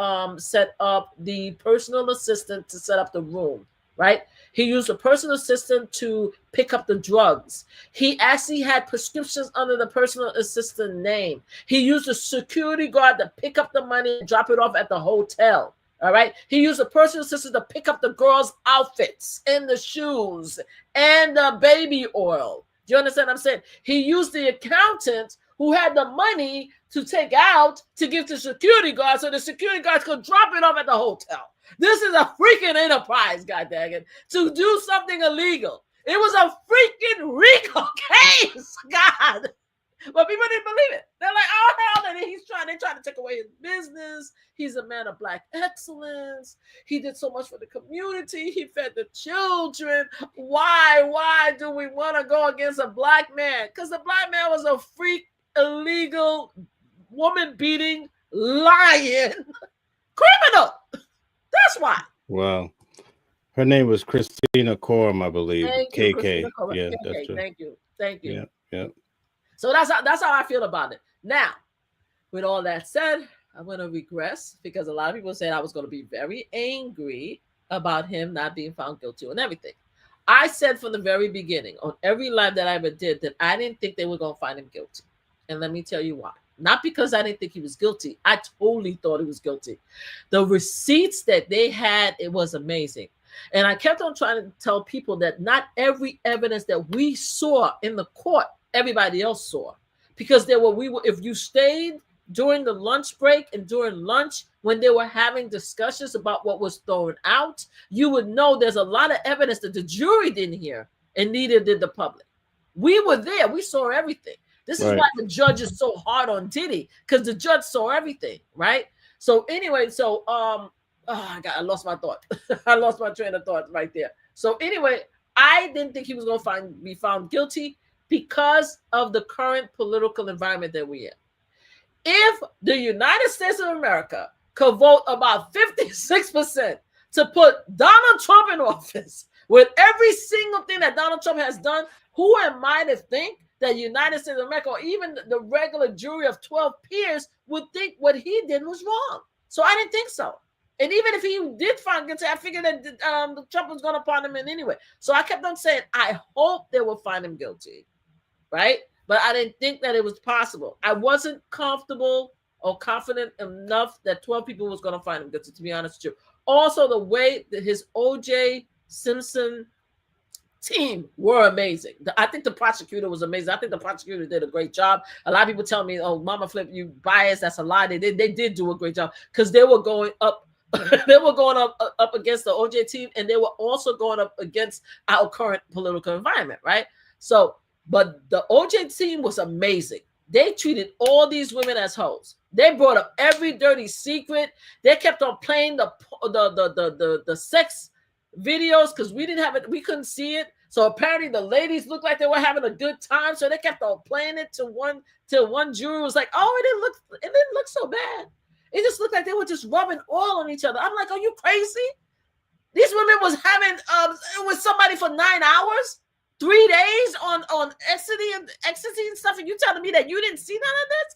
personal assistant to set up the room, right? He used a personal assistant to pick up the drugs. He actually had prescriptions under the personal assistant name. He used a security guard to pick up the money and drop it off at the hotel. All right. He used a personal assistant to pick up the girls' outfits and the shoes and the baby oil. Do you understand what I'm saying? He used the accountant who had the money to take out to give to security guards so the security guards could drop it off at the hotel. This is a freaking enterprise, goddaggit, to do something illegal. It was a freaking RICO case, God. But people didn't believe it. They're like, oh, hell, they're trying to take away his business. He's a man of black excellence. He did so much for the community. He fed the children. Why do we want to go against a black man? Because the black man was a freak, illegal, woman-beating, lying criminal. That's why. Wow. Her name was Christina Coram, I believe. KK. Yeah, KK. That's true. Thank you. Yeah. So that's how I feel about it. Now, with all that said, I'm going to regress because a lot of people said I was going to be very angry about him not being found guilty and everything. I said from the very beginning on every live that I ever did that I didn't think they were going to find him guilty. And let me tell you why. Not because I didn't think he was guilty. I totally thought he was guilty. The receipts that they had, it was amazing. And I kept on trying to tell people that not every evidence that we saw in the court, everybody else saw. because if you stayed during the lunch break and during lunch when they were having discussions about what was thrown out, you would know there's a lot of evidence that the jury didn't hear, and neither did the public. We were there. We saw everything. This is why the judge is so hard on Diddy, because the judge saw everything, right? So anyway, I lost my thought. I lost my train of thought right there. So anyway, I didn't think he was going to be found guilty because of the current political environment that we're in. If the United States of America could vote about 56% to put Donald Trump in office with every single thing that Donald Trump has done, who am I to think that United States of America or even the regular jury of 12 peers would think what he did was wrong? So I didn't think so. And even if he did find guilty, I figured that Trump was going to pardon him anyway. So I kept on saying, I hope they will find him guilty, right? But I didn't think that it was possible. I wasn't comfortable or confident enough that 12 people was going to find him guilty, to be honest with you. Also, the way that his O.J. Simpson team were amazing. I think the prosecutor was amazing. I think the prosecutor did a great job. A lot of people tell me, oh, Mama Flip, you biased. That's a lie. They did do a great job because they were going up. They were going up against the OJ team, and they were also going up against our current political environment, right? So, but the OJ team was amazing. They treated all these women as hoes. They brought up every dirty secret. They kept on playing the sex videos because we didn't have it. We couldn't see it. So apparently the ladies looked like they were having a good time. So they kept on playing it till one jury was like, "Oh, it didn't look so bad. It just looked like they were just rubbing oil on each other." I'm like, "Are you crazy? These women was having with somebody for 9 hours, 3 days on ecstasy and stuff, and you telling me that you didn't see none of this?"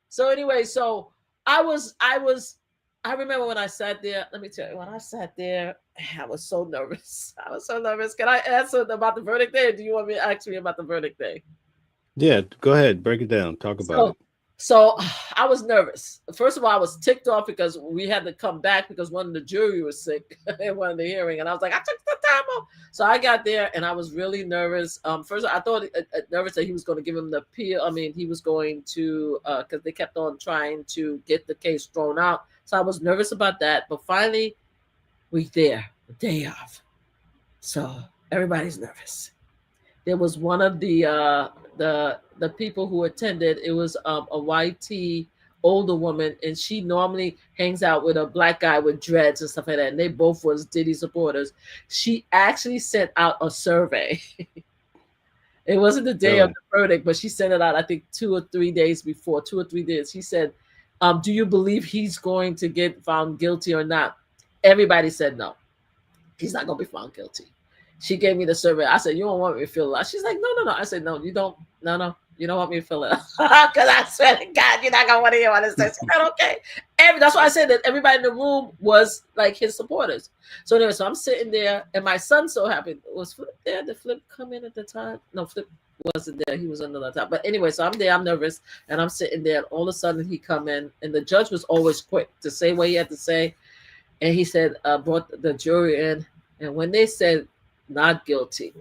So anyway, so I remember when I sat there. Let me tell you, when I sat there, I was so nervous. I was so nervous. Can I answer about the verdict day? Or do you want me to ask me about the verdict day? Yeah, go ahead, break it down. Talk about it. So I was nervous. First of all, I was ticked off because we had to come back because one of the jury was sick in one of the hearing. And I was like, I took the time off. So I got there and I was really nervous. First, I thought nervous that he was going to give him the appeal. I mean, he was going to, because they kept on trying to get the case thrown out. So I was nervous about that. But finally, we there, the day of. So everybody's nervous. There was one of the people who attended. It was a white older woman, and she normally hangs out with a black guy with dreads and stuff like that. And they both was Diddy supporters. She actually sent out a survey. It wasn't the day of the verdict, but she sent it out, I think 2 or 3 days before, 2 or 3 days. She said, do you believe he's going to get found guilty or not? Everybody said no. He's not going to be found guilty. She gave me the survey. I said, you don't want me to fill it out. She's like, no. I said, no, you don't. No, you don't want me to fill it out. Because I swear to God, you're not going to want to hear what it says. She said, okay. That's why I said that everybody in the room was like his supporters. So anyway, so I'm sitting there, and my son so happy. Was Flip there? Did Flip come in at the time? No, Flip wasn't there. He was under the top. But anyway, so I'm there. I'm nervous, and I'm sitting there. And all of a sudden, he come in, and the judge was always quick to say what he had to say. And he said, brought the jury in, and when they said not guilty,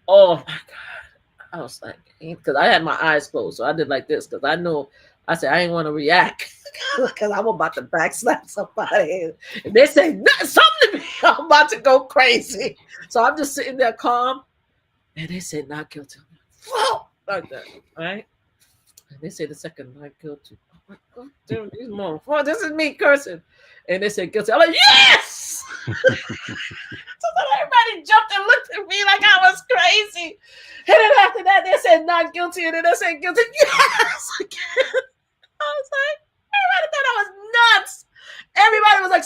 oh my God, I was like, because I had my eyes closed, so I did like this because I know. I said I didn't want to react because I'm about to backslap somebody. And they say something to me, I'm about to go crazy. So I'm just sitting there calm, and they said not guilty. Whoa, like that, right? And they say the second not guilty. Oh my God, these motherfuckers, this is me cursing. And they said guilty. I'm like, yes! So then everybody jumped and looked at me like I was crazy. And then after that, they said not guilty. And then they said guilty. Yes! Again. I was like, everybody thought I was nuts. Everybody was like,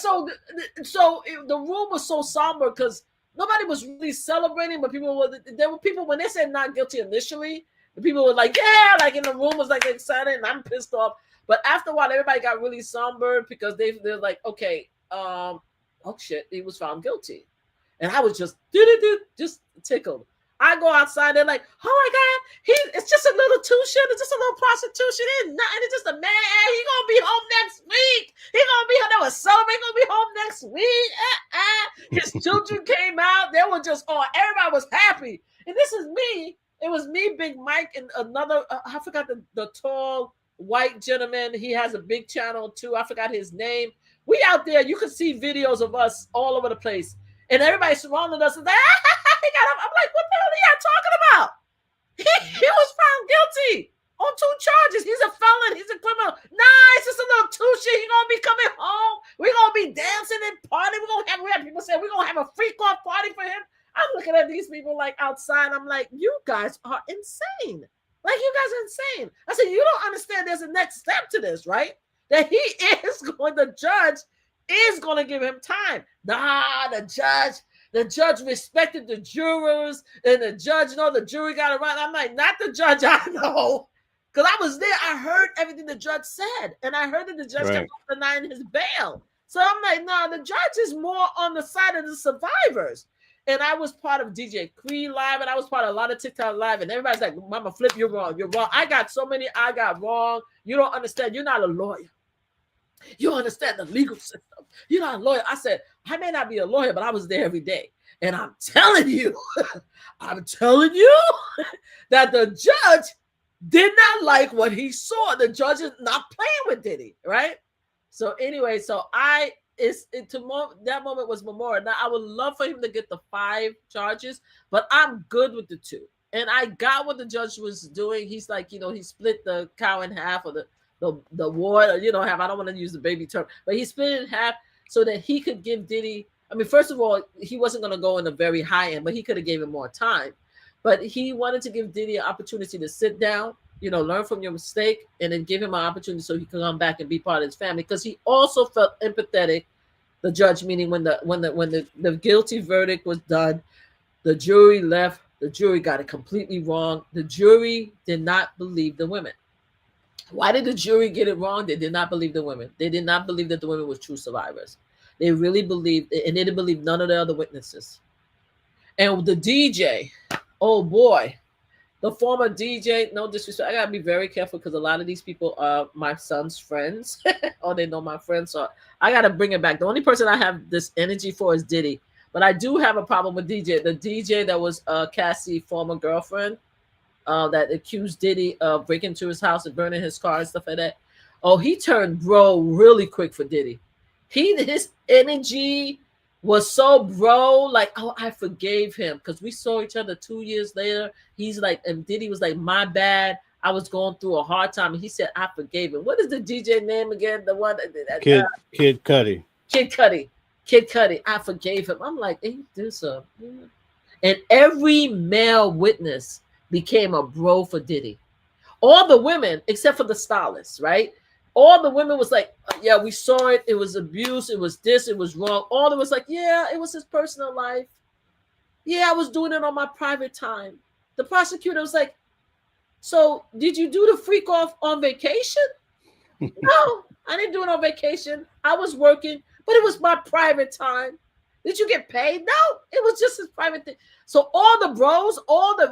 so the room was so somber because nobody was really celebrating, but there were people, when they said not guilty initially, the people were like, yeah, like in the room was like excited, and I'm pissed off. But after a while, everybody got really somber because they're like, okay, oh shit, he was found guilty. And I was just tickled. I go outside, they're like, oh my God, it's just a little tuition, it's just a little prostitution, it's nothing, it's just a man, he's gonna be home next week. He's gonna be home, they were celebrating, gonna be home next week. His children came out, they were just, everybody was happy. And this is me It was me, Big Mike, and another. I forgot the tall white gentleman. He has a big channel too. I forgot his name. We out there. You can see videos of us all over the place, and everybody surrounding us. And like, he got up. I'm like, what the hell are y'all talking about? He was found guilty on 2 charges. He's a felon. He's a criminal. Nah, it's just a little tushy. He gonna be coming home. We're gonna be dancing and partying. We have people say we're gonna have a freak off party for him. I'm looking at these people like outside. I'm like, you guys are insane. Like, you guys are insane. I said, you don't understand there's a next step to this, right? That the judge is going to give him time. Nah, the judge respected the jurors, and the judge, the jury got it right. I'm like, not the judge I know. Because I was there. I heard everything the judge said. And I heard that the judge kept denying his bail. So I'm like, no, the judge is more on the side of the survivors. And I was part of DJ Cree Live, and I was part of a lot of TikTok Live, and everybody's like, Mama Flip, you're wrong. You're wrong. I got so many I got wrong. You don't understand. You're not a lawyer. You understand the legal system. You're not a lawyer. I said, I may not be a lawyer, but I was there every day. And I'm telling you, that the judge did not like what he saw. The judge is not playing with Diddy, right? So anyway, that moment was memorial. Now, I would love for him to get the 5 charges, but I'm good with the 2. And I got what the judge was doing. He's like, he split the cow in half, or the ward, half. I don't want to use the baby term, but he split it in half so that he could give Diddy. I mean, first of all, he wasn't going to go in the very high end, but he could have gave him more time. But he wanted to give Diddy an opportunity to sit down, learn from your mistake, and then give him an opportunity so he could come back and be part of his family. Because he also felt empathetic. The judge, meaning when the guilty verdict was done, the jury left. The jury got it completely wrong. The jury did not believe the women. Why did the jury get it wrong? They did not believe the women. They did not believe that the women were true survivors. They really believed, and they didn't believe none of the other witnesses. And the DJ, oh boy, the former DJ, no disrespect, I gotta be very careful because a lot of these people are my son's friends, or they know my friends, so I gotta bring it back. The only person I have this energy for is Diddy, but I do have a problem with DJ. The DJ that was Cassie's former girlfriend, that accused Diddy of breaking into his house and burning his car and stuff like that. Oh, he turned bro really quick for Diddy. His energy was so bro, like, oh, I forgave him because we saw each other 2 years later. He's like, and Diddy was like, my bad. I was going through a hard time. And he said, I forgave him. What is the DJ name again? The one Kid Cudi. Kid Cudi. I forgave him. I'm like, hey, do so. And every male witness became a bro for Diddy. All the women, except for the stylists, right? All the women was like, yeah, we saw it. It was abuse. It was this. It was wrong. All of them was like, yeah, it was his personal life. Yeah, I was doing it on my private time. The prosecutor was like, so did you do the freak off on vacation? No, I didn't do it on vacation. I was working, but it was my private time. Did you get paid? No, it was just his private thing. So all the bros,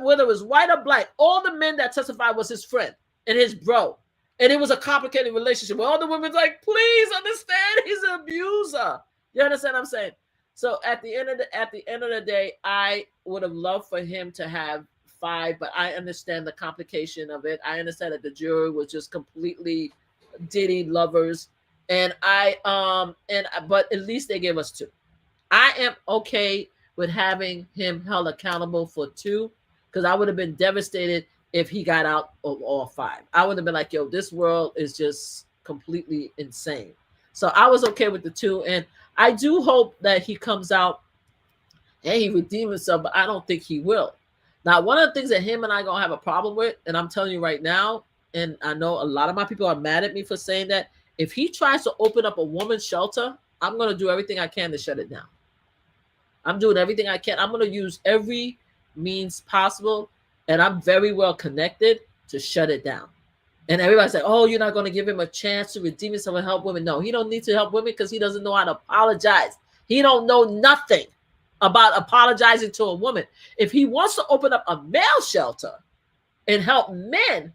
whether it was white or black, all the men that testified was his friend and his bro. And it was a complicated relationship. All the women's like, please understand, he's an abuser. You understand what I'm saying? So at the end of the day, I would have loved for him to have 5, but I understand the complication of it. I understand that the jury was just completely Diddy lovers, but at least they gave us 2. I am okay with having him held accountable for 2, because I would have been devastated if he got out of all 5. I would have been like, yo, this world is just completely insane. So I was okay with the 2. And I do hope that he comes out and he redeems himself, but I don't think he will. Now, one of the things that him and I are going to have a problem with, and I'm telling you right now, and I know a lot of my people are mad at me for saying that, if he tries to open up a woman's shelter, I'm going to do everything I can to shut it down. I'm doing everything I can. I'm going to use every means possible, and I'm very well connected to shut it down. And everybody's like, oh, you're not going to give him a chance to redeem himself and help women. No, he don't need to help women because he doesn't know how to apologize. He don't know nothing about apologizing to a woman. If he wants to open up a male shelter and help men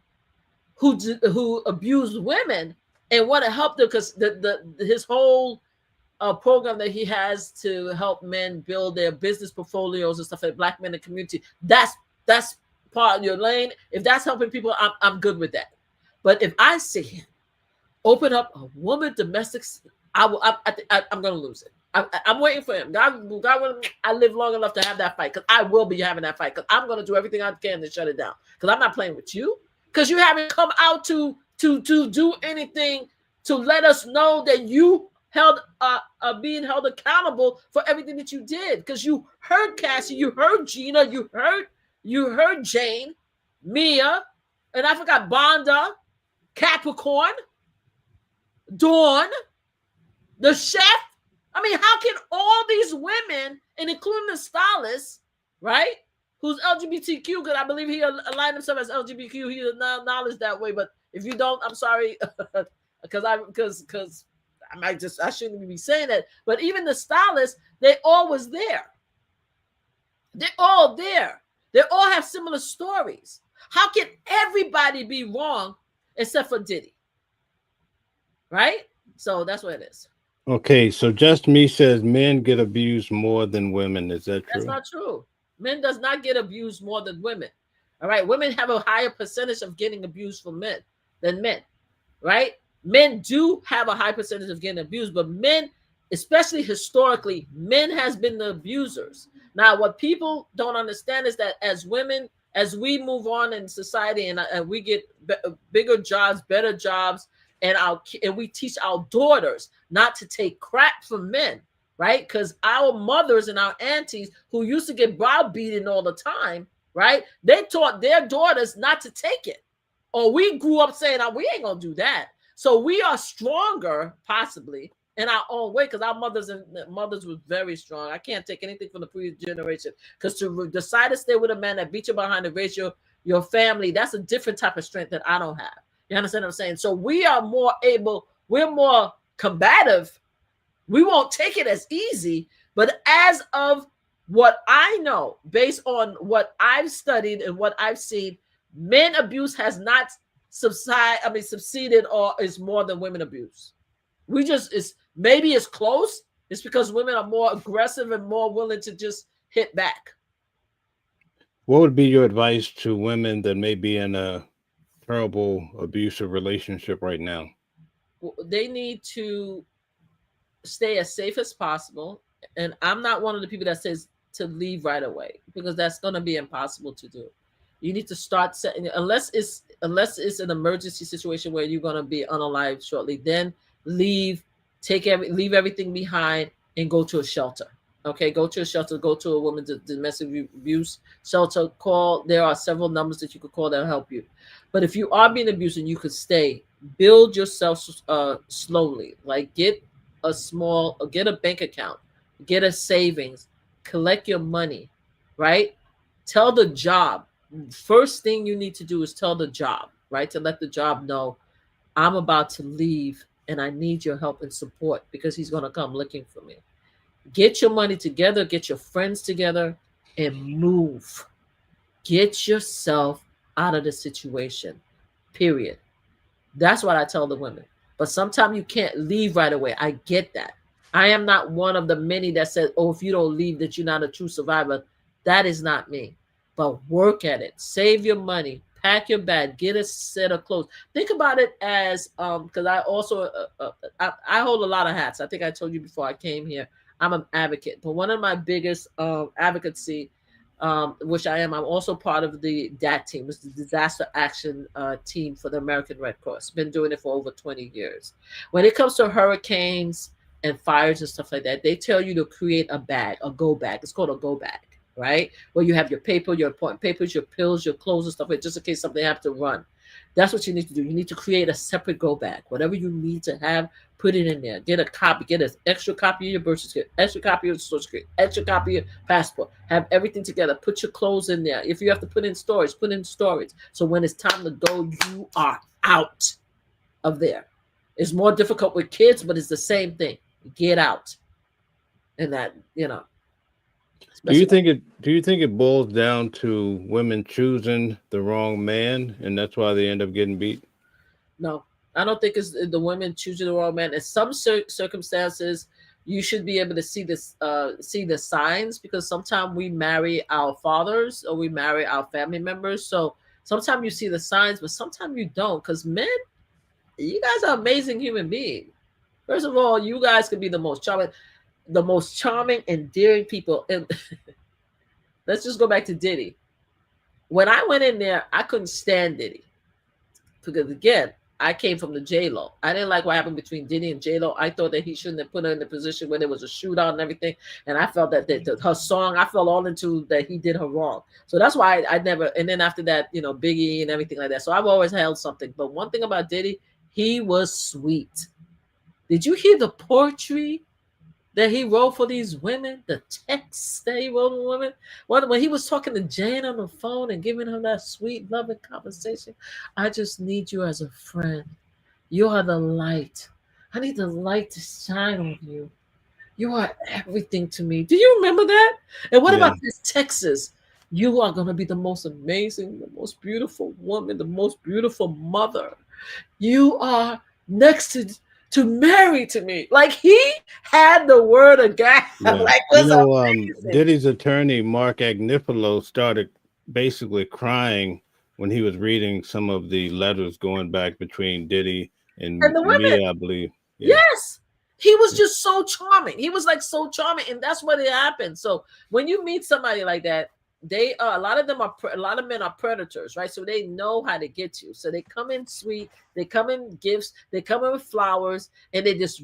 who abuse women and want to help them, because his whole program that he has to help men build their business portfolios and stuff like Black men in the community, that's part of your lane, if that's helping people, I'm good with that. But if I see him open up a woman domestic, I'm going to lose it. I'm waiting for him. God willing, I live long enough to have that fight, because I will be having that fight, because I'm going to do everything I can to shut it down, because I'm not playing with you, because you haven't come out to do anything to let us know that you held being held accountable for everything that you did, because you heard Cassie, you heard Gina, you heard Jane, Mia, and I forgot Bonda, Capricorn, Dawn, the chef. I mean, how can all these women, and including the stylist, right, who's LGBTQ, because I believe he aligned himself as LGBTQ, he acknowledged that way. But if you don't, I'm sorry, because I shouldn't be saying that. But even the stylist, they all was there. They're all there. They all have similar stories. How can everybody be wrong except for Diddy? Right? So that's what it is. Okay, so Just Me says men get abused more than women. Is that true? That's not true. Men does not get abused more than women. All right. Women have a higher percentage of getting abused from men than men. Right? Men do have a high percentage of getting abused, but men, especially historically, men has been the abusers. Now, what people don't understand is that as women, as we move on in society and we get bigger jobs, better jobs, and we teach our daughters not to take crap from men, right? Because our mothers and our aunties who used to get browbeaten all the time, right? They taught their daughters not to take it. Or we grew up saying, oh, we ain't gonna do that. So we are stronger, possibly, in our own way, because our mothers were very strong. I can't take anything from the previous generation, because to decide to stay with a man that beat you behind and raise your family, that's a different type of strength that I don't have. You understand what I'm saying? So we are more able, we're more combative. We won't take it as easy, but as of what I know, based on what I've studied and what I've seen, men abuse has not succeeded or is more than women abuse. Maybe it's close. It's because women are more aggressive and more willing to just hit back. What would be your advice to women that may be in a terrible abusive relationship right now? They need to stay as safe as possible. And I'm not one of the people that says to leave right away, because that's going to be impossible to do. You need to start setting, unless it's an emergency situation where you're going to be unalived shortly, then leave everything behind and go to a shelter. Okay, go to a shelter, go to a women's domestic abuse shelter. There are several numbers that you could call that'll help you. But if you are being abused and you could stay, build yourself slowly. Like get a bank account, get a savings, collect your money, right? Tell the job. First thing you need to do is tell the job, right? To let the job know, I'm about to leave and I need your help and support, because he's going to come looking for me. Get your money together, get your friends together, and move. Get yourself out of the situation, period. That's what I tell the women. But sometimes you can't leave right away. I get that. I am not one of the many that said, oh, if you don't leave, that you're not a true survivor. That is not me. But work at it. Save your money. Pack your bag. Get a set of clothes. Think about it as, because I also, I hold a lot of hats. I think I told you before I came here, I'm an advocate. But one of my biggest advocacy, which I'm also part of the DAT team, it's the Disaster Action Team for the American Red Cross. Been doing it for over 20 years. When it comes to hurricanes and fires and stuff like that, they tell you to create a bag, a go bag. It's called a go bag, right? Where you have your paper, your important papers, your pills, your clothes and stuff like that, just in case something happens to run. That's what you need to do. You need to create a separate go bag. Whatever you need to have, put it in there. Get a copy. Get an extra copy of your birth certificate, extra copy of your social security, extra copy of your passport. Have everything together. Put your clothes in there. If you have to put in storage, put in storage. So when it's time to go, you are out of there. It's more difficult with kids, but it's the same thing. Get out. And that, Do you think it boils down to women choosing the wrong man, and that's why they end up getting beat? No, I don't think it's the women choosing the wrong man. In some circumstances, you should be able to see the signs, because sometimes we marry our fathers or we marry our family members. So sometimes you see the signs, but sometimes you don't, because men, you guys are amazing human beings. First of all, you guys could be the most charming, endearing people. And let's just go back to Diddy. When I went in there, I couldn't stand Diddy, because again, I came from the J Lo. I didn't like what happened between Diddy and J Lo. I thought that he shouldn't have put her in the position where there was a shootout and everything. And I felt that her song, I fell all into that he did her wrong. So that's why I never. And then after that, Biggie and everything like that. So I've always held something. But one thing about Diddy, he was sweet. Did you hear the poetry that he wrote for these women, the texts that he wrote for women? When he was talking to Jane on the phone and giving her that sweet, loving conversation, I just need you as a friend. You are the light. I need the light to shine on you. You are everything to me. Do you remember that? And what Yeah. about this Texas? You are going to be the most amazing, the most beautiful woman, the most beautiful mother. You are next to Mary to me. Like, he had the word of God. Yeah. Like, was amazing. Diddy's attorney, Mark Agnifilo, started basically crying when he was reading some of the letters going back between Diddy and And the women. Mia, I believe. Yeah. Yes. He was just so charming. He was like so charming, and that's what it happened. So when you meet somebody like that, they a lot of men are predators, right? So they know how to get you. So they come in sweet, they come in gifts, they come in with flowers, and they just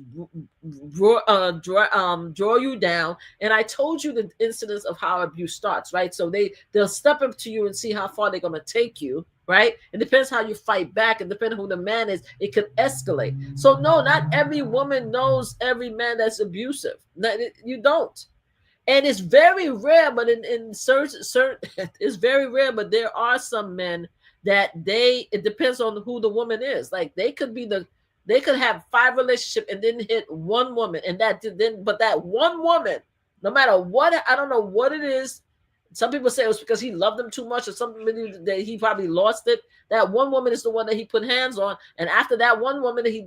draw you down. And I told you the incidents of how abuse starts, right? So they'll step up to you and see how far they're gonna take you. Right? It depends how you fight back, and depending who the man is, it could escalate. So no, not every woman knows every man that's abusive. You don't. And it's very rare, but in certain it's very rare, but there are some men that it depends on who the woman is. Like, they could have 5 relationships and then hit one woman, and but that one woman, no matter what, I don't know what it is. Some people say it was because he loved them too much, or something that he probably lost it. That one woman is the one that he put hands on, and after that one woman, he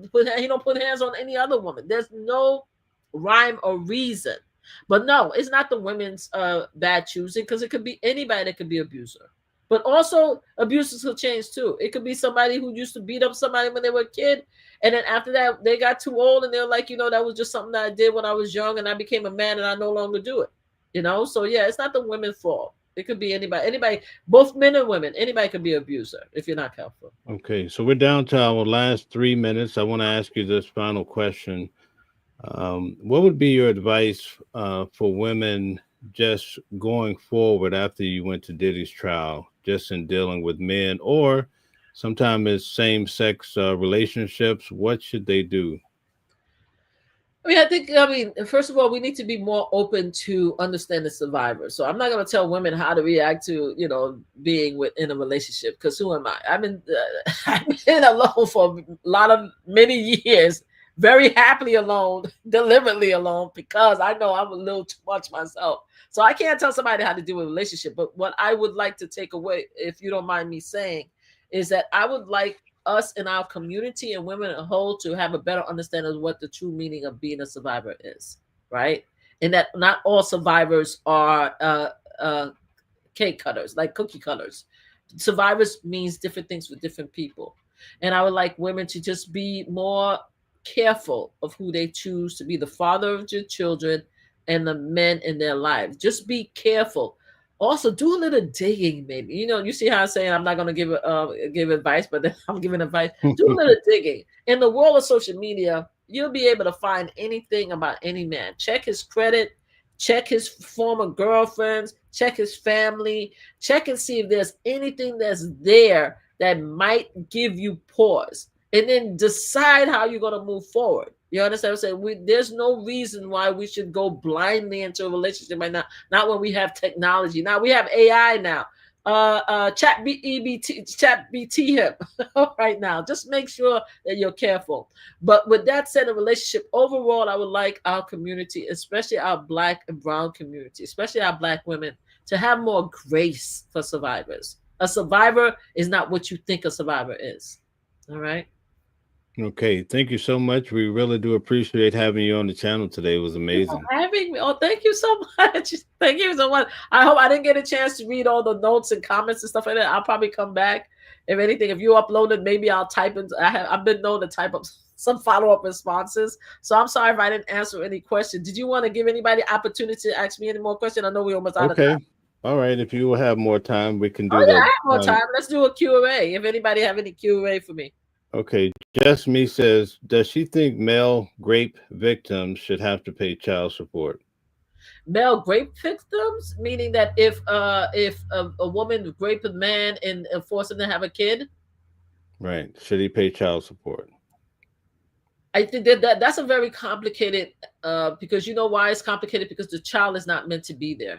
don't put hands on any other woman. There's no rhyme or reason. But no, it's not the women's bad choosing, because it could be anybody that could be abuser. But also, abusers will change too. It could be somebody who used to beat up somebody when they were a kid, and then after that they got too old, and they're like, that was just something that I did when I was young, and I became a man, and I no longer do it. So yeah, it's not the women's fault. It could be anybody, both men and women. Anybody could be an abuser if you're not careful. Okay, so we're down to our last 3 minutes. I want to ask you this final question. What would be your advice for women just going forward after you went to Diddy's trial, just in dealing with men, or sometimes it's same-sex relationships? What should they do? I mean, first of all, we need to be more open to understand the survivor. So I'm not going to tell women how to react to, being in a relationship, because who am I? I've been alone for many years, very happily alone, deliberately alone, because I know I'm a little too much myself. So I can't tell somebody how to do a relationship. But what I would like to take away, if you don't mind me saying, is that I would like us in our community and women as a whole to have a better understanding of what the true meaning of being a survivor is, right? And that not all survivors are cake cutters, like cookie cutters. Survivors means different things for different people. And I would like women to just be more careful of who they choose to be the father of your children and the men in their lives. Just be careful. Also, do a little digging, maybe. You see how I'm saying I'm not going to give advice, but then I'm giving advice. Do a little digging. In the world of social media, you'll be able to find anything about any man. Check his credit, check his former girlfriends, check his family, check and see if there's anything that's there that might give you pause. And then decide how you're going to move forward. You understand what I'm saying? There's no reason why we should go blindly into a relationship right now. Not when we have technology. Now we have AI now. Chat BT him right now. Just make sure that you're careful. But with that said, a relationship overall, I would like our community, especially our Black and brown community, especially our Black women, to have more grace for survivors. A survivor is not what you think a survivor is. All right. Okay, thank you so much. We really do appreciate having you on the channel today. It was You for amazing. having me. Oh, thank you so much. Thank you so much. I hope I didn't get a chance to read all the notes and comments and stuff like that. I'll probably come back. If anything, if you uploaded, maybe I'll type in. I've been known to type up some follow-up responses. So I'm sorry if I didn't answer any question. Did you want to give anybody opportunity to ask me any more questions? I know we're almost out of time. Okay. All right. If you will have more time, we can Oh do yeah, I that. have more time. Let's do a Q&A. If anybody have any Q&A for me. Okay. Just me says, does she think male rape victims should have to pay child support? Male rape victims, meaning that if a woman raped a man and forced him to have a kid, Right. Should he pay child support? I think that's a very complicated because you know why it's complicated, because the child is not meant to be there.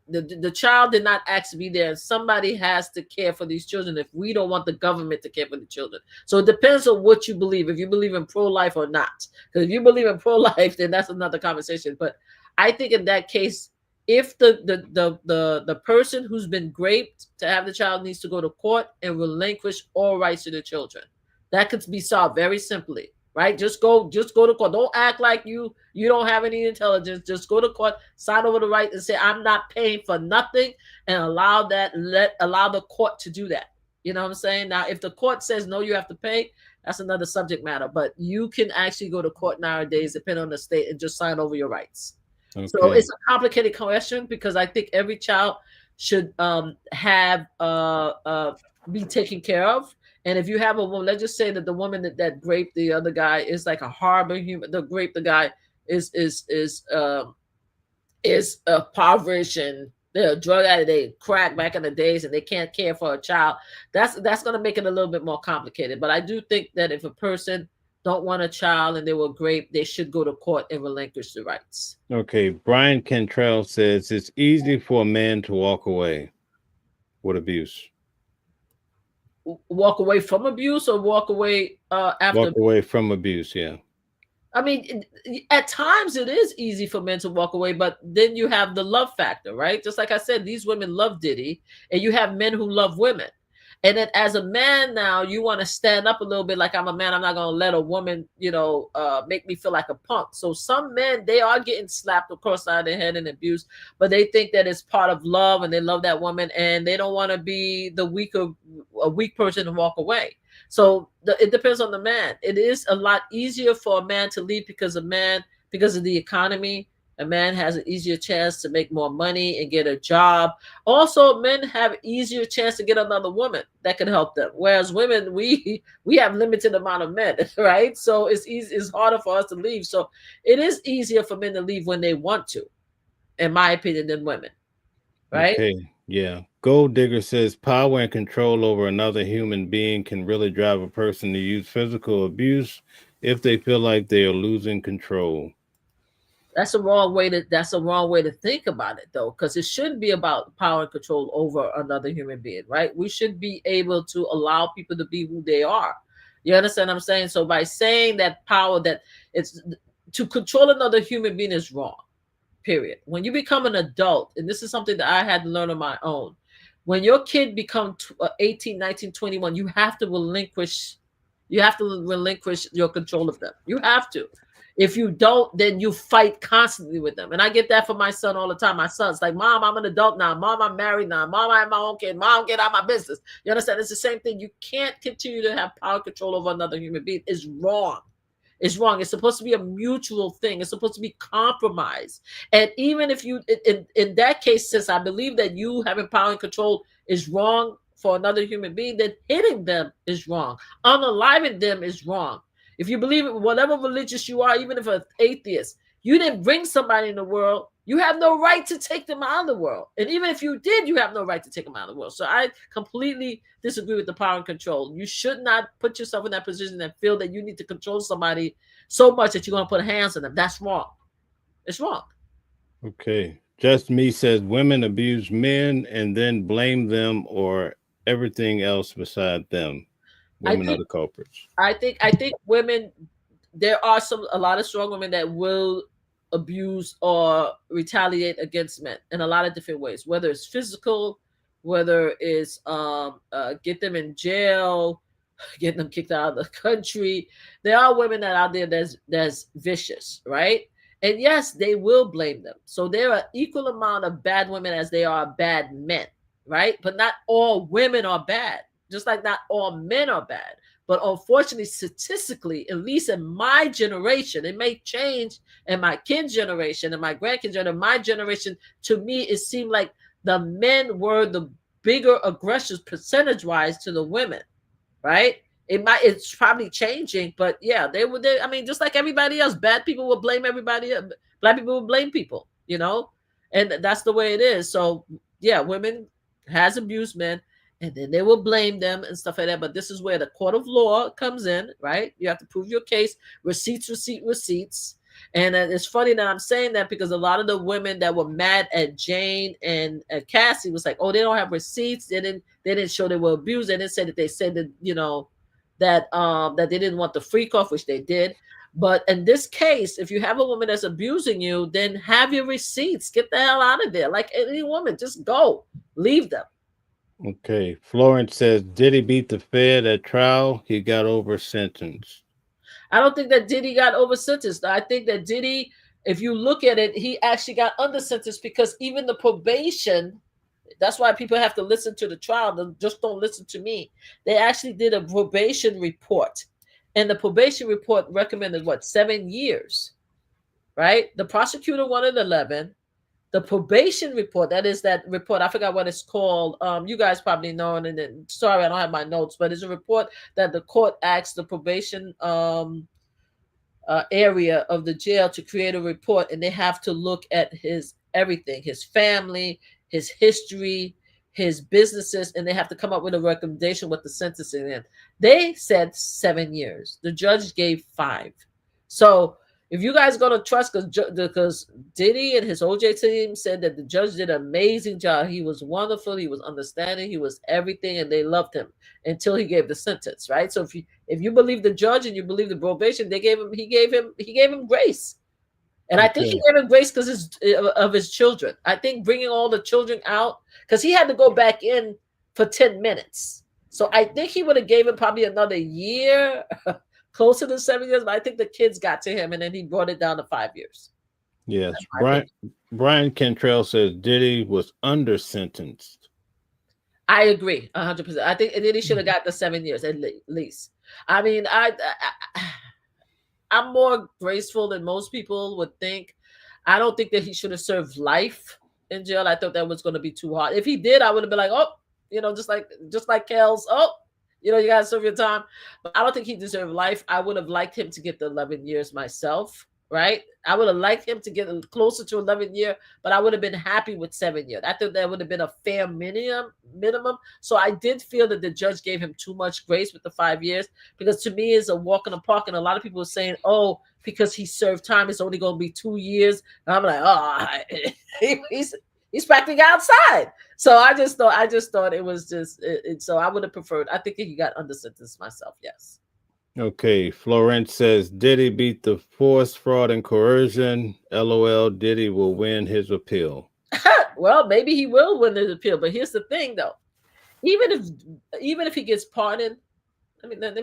The child did not ask to be there, and somebody has to care for these children if we don't want the government to care for the children. So it depends on what you believe, if you believe in pro-life or not. Because if you believe in pro-life, then that's another conversation. But I think in that case, if the person who's been raped to have the child needs to go to court and relinquish all rights to the children, that could be solved very simply. Right, just go to court. Don't act like you don't have any intelligence. Just go to court, sign over the right, and say I'm not paying for nothing, and allow the court to do that. You know what I'm saying? Now, if the court says no, you have to pay, that's another subject matter. But you can actually go to court nowadays, depending on the state, and just sign over your rights. So Okay. it's a complicated question because I think every child should have be taken care of. And if you have a woman, let's just say that the woman that raped the other guy is like a horrible human. The rape the guy is impoverished and they're a drug addict, they crack back in the days, and they can't care for a child. That's going to make it a little bit more complicated. But I do think that if a person don't want a child and they were raped, they should go to court and relinquish the rights. Okay. Brian Cantrell says it's easy for a man to walk away with abuse. Walk away from abuse or walk away after? Walk away from abuse. Yeah. I mean, at times it is easy for men to walk away, but then you have the love factor, right? Just like I said, these women love Diddy, and you have men who love women. And then as a man now, you want to stand up a little bit like I'm a man. I'm not going to let a woman, make me feel like a punk. So some men, they are getting slapped across the side of their head and abused, but they think that it's part of love and they love that woman and they don't want to be a weak person and walk away. So it depends on the man. It is a lot easier for a man to leave because of the economy. A man has an easier chance to make more money and get a job. Also, men have easier chance to get another woman that can help them. Whereas women, we have limited amount of men, right? So it's harder for us to leave. So it is easier for men to leave when they want to, in my opinion, than women, right? Okay. Yeah. Gold Digger says power and control over another human being can really drive a person to use physical abuse if they feel like they are losing control. That's a wrong way to think about it, though, because it shouldn't be about power and control over another human being, right? We should be able to allow people to be who they are. You understand what I'm saying? So by saying that power, that it's to control another human being is wrong, period. When you become an adult, and this is something that I had to learn on my own, when your kid become 18, 19, 21, you have to relinquish your control of them. You have to. If you don't, then you fight constantly with them. And I get that from my son all the time. My son's like, Mom, I'm an adult now. Mom, I'm married now. Mom, I have my own kid. Mom, get out of my business. You understand? It's the same thing. You can't continue to have power control over another human being. It's wrong. It's wrong. It's supposed to be a mutual thing. It's supposed to be compromise. And even if you, in that case, since I believe that you having power and control is wrong for another human being, then hitting them is wrong. Unaliving them is wrong. If you believe in whatever religious you are, even if an atheist, you didn't bring somebody in the world, you have no right to take them out of the world. And even if you did, you have no right to take them out of the world. So I completely disagree with the power and control. You should not put yourself in that position and feel that you need to control somebody so much that you're going to put hands on them. That's wrong. It's wrong. Okay. Just Me says women abuse men and then blame them or everything else beside them. Women are the culprits. I think women, there are a lot of strong women that will abuse or retaliate against men in a lot of different ways, whether it's physical, whether it's get them in jail, getting them kicked out of the country. There are women that out there that's vicious, right? And yes, they will blame them. So there are equal amount of bad women as there are bad men, right? But not all women are bad, just like not all men are bad. But unfortunately, statistically, at least in my generation, it may change in my kids' generation and my grandkids' generation. My generation, to me, it seemed like the men were the bigger aggressors percentage wise to the women, right? It's probably changing, but yeah, I mean, just like everybody else, bad people will blame everybody else. Black people will blame people, and that's the way it is. So yeah, women has abused men, and then they will blame them and stuff like that. But this is where the court of law comes in, right? You have to prove your case, receipts. And it's funny that I'm saying that because a lot of the women that were mad at Jane and at Cassie was like, oh, they don't have receipts. They didn't show they were abused. They didn't say that they said that, that they didn't want the freak off, which they did. But in this case, if you have a woman that's abusing you, then have your receipts. Get the hell out of there. Like any woman, just go. Leave them. Okay. Florence says, did he beat the Fed at trial? He got over sentence. I don't think that Diddy got over sentenced. I think that Diddy, if you look at it, he actually got under sentence because even the probation, that's why people have to listen to the trial. They just don't listen to me. They actually did a probation report. And the probation report recommended 7 years, right? The prosecutor wanted 11. The probation report, that is that report, I forgot what it's called. You guys probably know, and then sorry, I don't have my notes, but it's a report that the court asked the probation area of the jail to create a report, and they have to look at his everything, his family, his history, his businesses, and they have to come up with a recommendation with the sentencing in. They said 7 years. The judge gave 5. So if you guys going to trust, because Diddy and his OJ team said that the judge did an amazing job. He was wonderful. He was understanding. He was everything, and they loved him until he gave the sentence, right? So if you believe the judge and you believe the probation, he gave him grace. And I think he gave him grace because of his children. I think bringing all the children out, because he had to go back in for 10 minutes. So I think he would have gave him probably another year, closer to 7 years. But I think the kids got to him, and then he brought it down to 5 years. Yes. Brian Cantrell says Diddy was under sentenced. I agree 100%. I think Diddy should have got the 7 years at least. I mean, I'm more graceful than most people would think. I don't think that he should have served life in jail. I thought that was going to be too hard. If he did, I would have been like, oh, just like Kel's, oh, you got to serve your time. But I don't think he deserved life. I would have liked him to get the 11 years myself, right? I would have liked him to get closer to 11 years, but I would have been happy with 7 years. I thought that would have been a fair minimum. So I did feel that the judge gave him too much grace with the 5 years, because to me it's a walk in the park. And a lot of people are saying, oh, because he served time, it's only going to be 2 years. And I'm like, oh, he's practically outside. So I just thought it was just so I would have preferred. I think he got under sentence myself. Yes. Okay, Florence says Diddy beat the force, fraud, and coercion. LOL, Diddy will win his appeal. Well, maybe he will win his appeal, but here's the thing, though. Even if he gets pardoned, let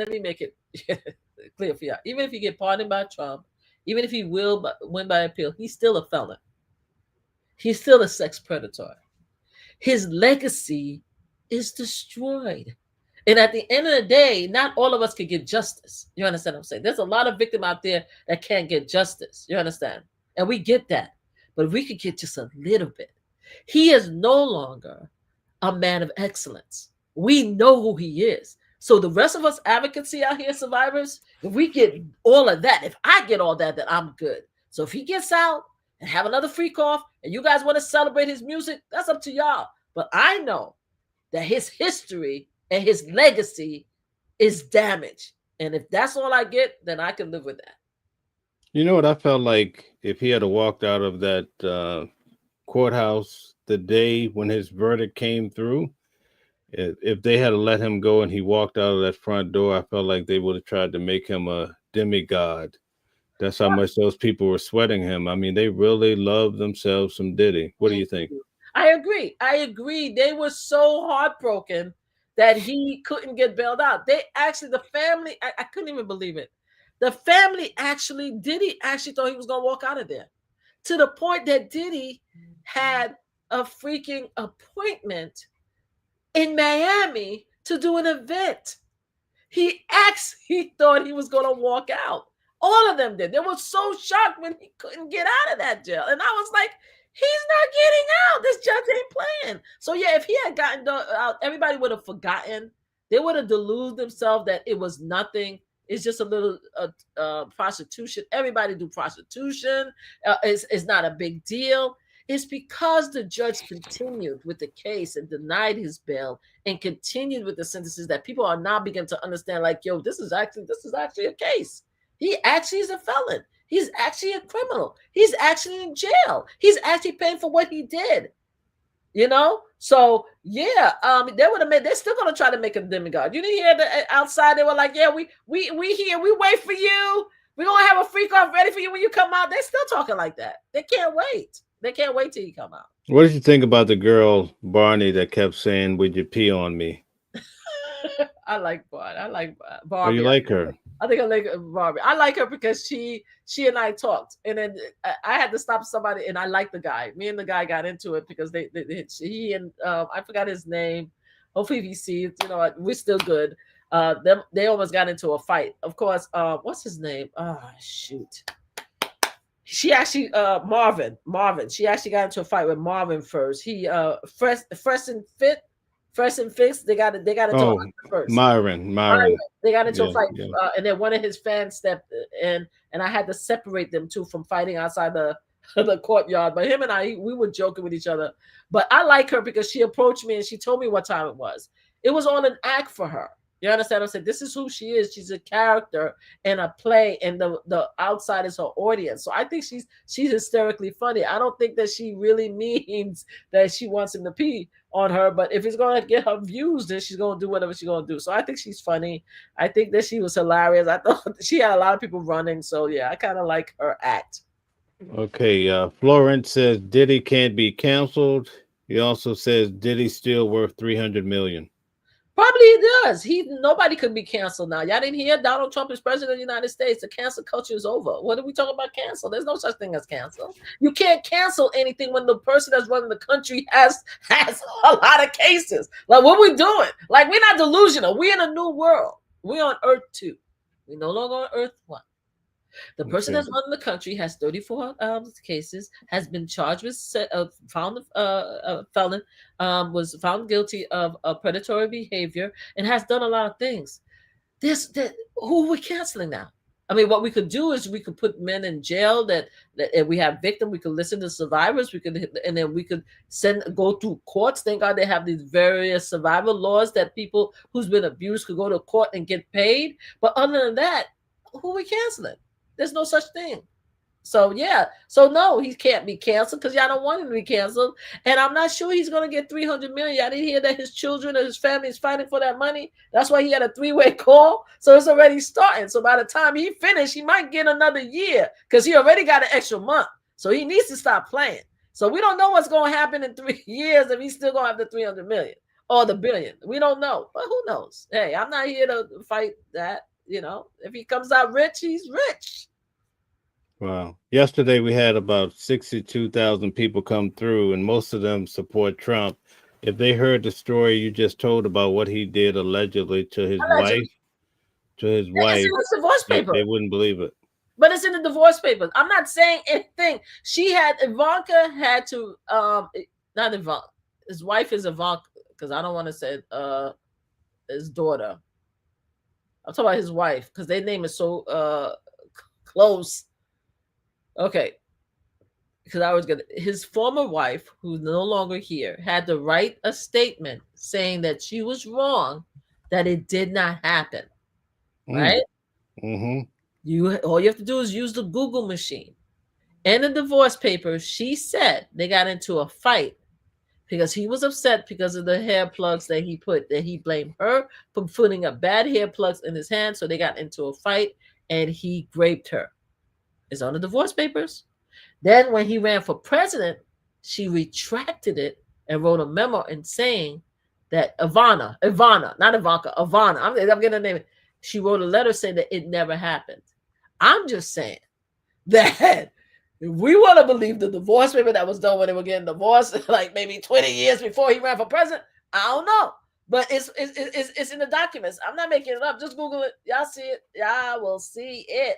me make it clear for you. Even if he get pardoned by Trump, even if he will win by appeal, he's still a felon. He's still a sex predator. His legacy is destroyed. And at the end of the day, not all of us can get justice. You understand what I'm saying? There's a lot of victims out there that can't get justice. You understand? And we get that. But if we could get just a little bit. He is no longer a man of excellence. We know who he is. So the rest of us advocacy out here, survivors, if we get all of that, if I get all that, then I'm good. So if he gets out and have another freak off, and you guys want to celebrate his music, that's up to y'all. But I know that his history and his legacy is damaged. And if that's all I get, then I can live with that. You know what? I felt like if he had walked out of that courthouse the day when his verdict came through, if they had let him go and he walked out of that front door, I felt like they would have tried to make him a demigod. That's how much those people were sweating him. I mean, they really love themselves some Diddy. What do you think? I agree. They were so heartbroken that he couldn't get bailed out. They actually, the family, I couldn't even believe it. The family actually, Diddy actually thought he was going to walk out of there, to the point that Diddy had a freaking appointment in Miami to do an event. He thought he was going to walk out. All of them did. They were so shocked when he couldn't get out of that jail. And I was like, he's not getting out. This judge ain't playing. So yeah, if he had gotten out, everybody would have forgotten. They would have deluded themselves that it was nothing. It's just a little prostitution. Everybody do prostitution. It's not a big deal. It's because the judge continued with the case and denied his bail and continued with the sentences that people are now beginning to understand, like, yo, this is actually a case. He actually is a felon. He's actually a criminal. He's actually in jail. He's actually paying for what he did. You know? So yeah, they would have made. They're still gonna try to make him demigod. You didn't hear the outside? They were like, yeah, we here. We wait for you. We're gonna have a freak off ready for you when you come out. They're still talking like that. They can't wait. They can't wait till you come out. What did you think about the girl Barney that kept saying, "Would you pee on me"? I like Barbie. I like Oh, Barbie. you like her? I think I like Barbie. I like her because she and I talked, and then I had to stop somebody, and I like the guy. Me and the guy got into it because he and I forgot his name. Hopefully he sees. You know, we're still good. They almost got into a fight. Of course. What's his name? Oh shoot. She actually Marvin. She actually got into a fight with Marvin first. He Fresh and Fix. They got into a fight first. Myron. They got into a fight, and then one of his fans stepped in, and I had to separate them two from fighting outside the courtyard. But him and we were joking with each other. But I like her because she approached me and she told me what time it was. It was on an act for her. You understand? I said, this is who she is. She's a character in a play, and the outside is her audience. So I think she's hysterically funny. I don't think that she really means that she wants him to pee on her, but if it's going to get her views, then she's going to do whatever she's going to do. So I think she's funny. I think that she was hilarious. I thought she had a lot of people running. So yeah, I kind of like her act. Okay. Florence says Diddy can't be canceled. He also says Diddy's still worth $300 million. Probably he does. Nobody could be canceled now. Y'all didn't hear Donald Trump is president of the United States. The cancel culture is over. What are we talking about cancel? There's no such thing as cancel. You can't cancel anything when the person that's running the country has a lot of cases. Like, what we doing? Like, we're not delusional. We're in a new world. We're on Earth 2. We're no longer on Earth 1. The person that's running the country has 34 cases, has been charged with found felon, was found guilty of predatory behavior, and has done a lot of things. Who are we canceling now? I mean, what we could do is we could put men in jail that if we have victims, we could listen to survivors, and then we could go through courts. Thank God they have these various survival laws that people who's been abused could go to court and get paid. But other than that, who are we canceling? There's no such thing. So yeah. So no, he can't be canceled because y'all don't want him to be canceled. And I'm not sure he's gonna get $300 million. Y'all didn't hear that his children and his family is fighting for that money. That's why he had a 3-way call. So it's already starting. So by the time he finished, he might get another year because he already got an extra month. So he needs to stop playing. So we don't know what's gonna happen in 3 years if he's still gonna have the $300 million or the billion. We don't know. But who knows? Hey, I'm not here to fight that. You know, if he comes out rich, he's rich. Wow. Yesterday we had about 62,000 people come through, and most of them support Trump. If they heard the story you just told about what he did allegedly to his wife, it's in the divorce paper. They wouldn't believe it. But it's in the divorce papers. I'm not saying anything. Ivanka had to not Ivanka. His wife is Ivanka, because I don't want to say his daughter. I'm talking about his wife because their name is so close. Okay. Because I was his former wife, who's no longer here, had to write a statement saying that she was wrong, that it did not happen. Right? Mm-hmm. All you have to do is use the Google machine. In the divorce papers, she said they got into a fight because he was upset because of the hair plugs that he blamed her for putting up bad hair plugs in his hand. So they got into a fight and he raped her. It's on the divorce papers. Then when he ran for president, she retracted it and wrote a memo and saying that Ivana, not Ivanka, Ivana. I'm getting a name. She wrote a letter saying that it never happened. I'm just saying that if we want to believe the divorce paper that was done when they were getting divorced, like maybe 20 years before he ran for president, I don't know. But it's in the documents. I'm not making it up. Just Google it. Y'all see it. Y'all will see it.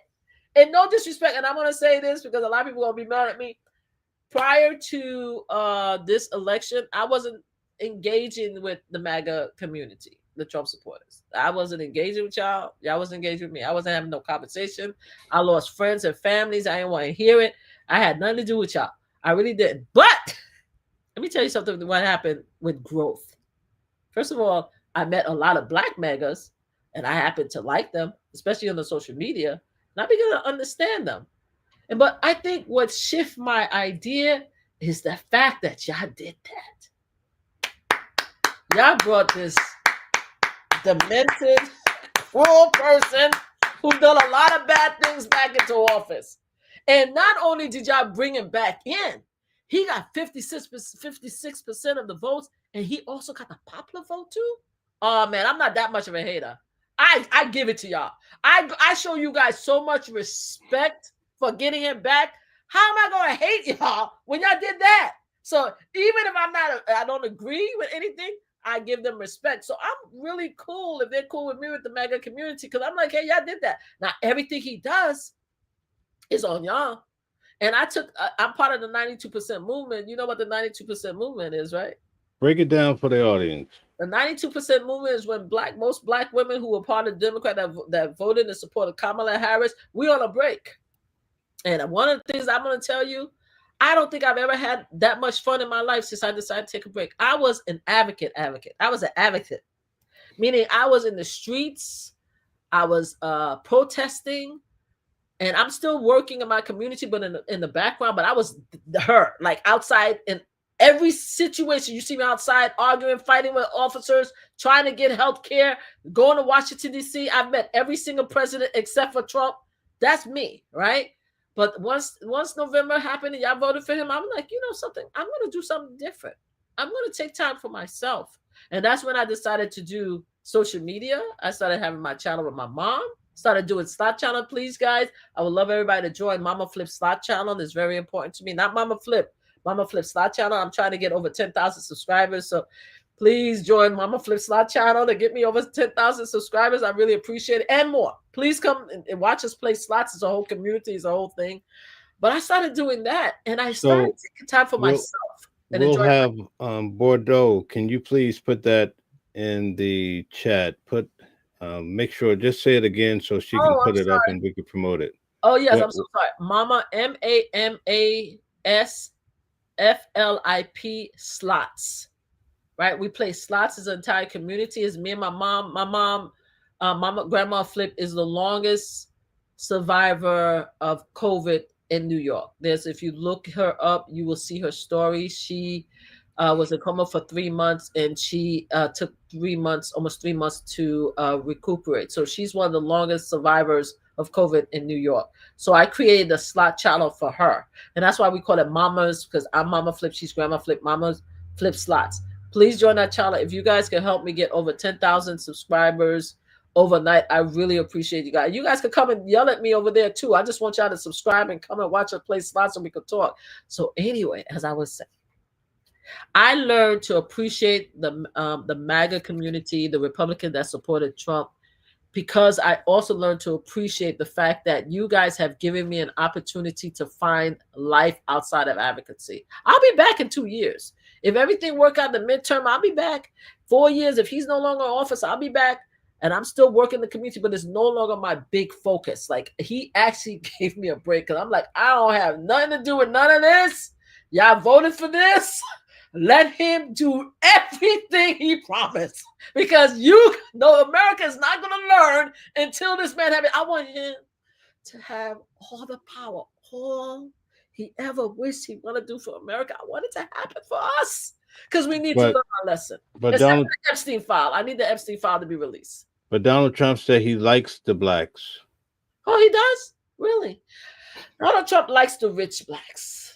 And no disrespect, and I'm going to say this because a lot of people are going to be mad at me. Prior to this election, I wasn't engaging with the MAGA community, the Trump supporters. I wasn't engaging with y'all. Y'all wasn't engaging with me. I wasn't having no conversation. I lost friends and families. I didn't want to hear it. I had nothing to do with y'all. I really didn't. But let me tell you something. What happened with growth? First of all, I met a lot of Black MAGAs, and I happened to like them, especially on the social media. And I began to understand them. But I think what shift my idea is the fact that y'all did that. Y'all brought this demented, cruel person who done a lot of bad things back into office. And not only did y'all bring him back in, he got 56% of the votes, and he also got the popular vote too. Oh man, I'm not that much of a hater. I give it to y'all. I show you guys so much respect for getting him back. How am I going to hate y'all when y'all did that? So even if I don't agree with anything, I give them respect. So I'm really cool if they're cool with me with the MAGA community, because I'm like, hey, y'all did that. Now everything he does is on y'all. And I'm part of the 92% movement. You know what the 92% movement is, right? Break it down for the audience. The 92% movement is when most black women who were part of the Democrat that voted in support of Kamala Harris, we on a break. And one of the things I'm going to tell you, I don't think I've ever had that much fun in my life since I decided to take a break. I was an advocate. I was an advocate, meaning I was in the streets. I was protesting, and I'm still working in my community, but in the background. But I was her, like outside in every situation. You see me outside arguing, fighting with officers, trying to get health care, going to Washington, D.C. I've met every single president except for Trump. That's me, right? But once November happened and y'all voted for him, I'm like, you know something? I'm going to do something different. I'm going to take time for myself. And that's when I decided to do social media. I started having my channel with my mom. Started doing slot channel. Please, guys, I would love everybody to join Mama Flip slot channel. It's very important to me. Not Mama Flip slot channel. I'm trying to get over 10,000 subscribers. So please join Mama Flip slot channel to get me over 10,000 subscribers. I really appreciate it. And more. Please come and watch us play slots. It's a whole community. It's a whole thing. But I started doing that, and I started taking time for myself. And we'll have Bordeaux. Can you please put that in the chat? Make sure, just say it again so she can put it up and we can promote it. Oh, yes, I'm so sorry. Mama, MAMASFLIP slots. Right? We play slots as an entire community. It's me and my mom. My mom, Grandma Flip, is the longest survivor of COVID in New York. If you look her up, you will see her story. She was in coma for 3 months, and she took almost 3 months to recuperate. So she's one of the longest survivors of COVID in New York. So I created a slot channel for her. And that's why we call it Mama's, because I'm Mama Flip, she's Grandma Flip, Mama's Flip Slots. Please join that channel. If you guys can help me get over 10,000 subscribers overnight, I really appreciate you guys. You guys can come and yell at me over there too. I just want y'all to subscribe and come and watch us play slots so we can talk. So anyway, as I was saying, I learned to appreciate the MAGA community, the Republican that supported Trump, because I also learned to appreciate the fact that you guys have given me an opportunity to find life outside of advocacy. I'll be back in 2 years. If everything work out the midterm, I'll be back. 4 years, if he's no longer in office, I'll be back. And I'm still working the community, but it's no longer my big focus. Like, he actually gave me a break, because I'm like, I don't have nothing to do with none of this. Y'all voted for this. Let him do everything he promised, because America is not going to learn until this man have it. I want him to have all the power, all he ever wished he want to do for America. I want it to happen for us, because we need to learn our lesson. But it's the Epstein file. I need the Epstein file to be released. But Donald Trump said he likes the blacks. Oh, he does? Really? Donald Trump likes the rich blacks.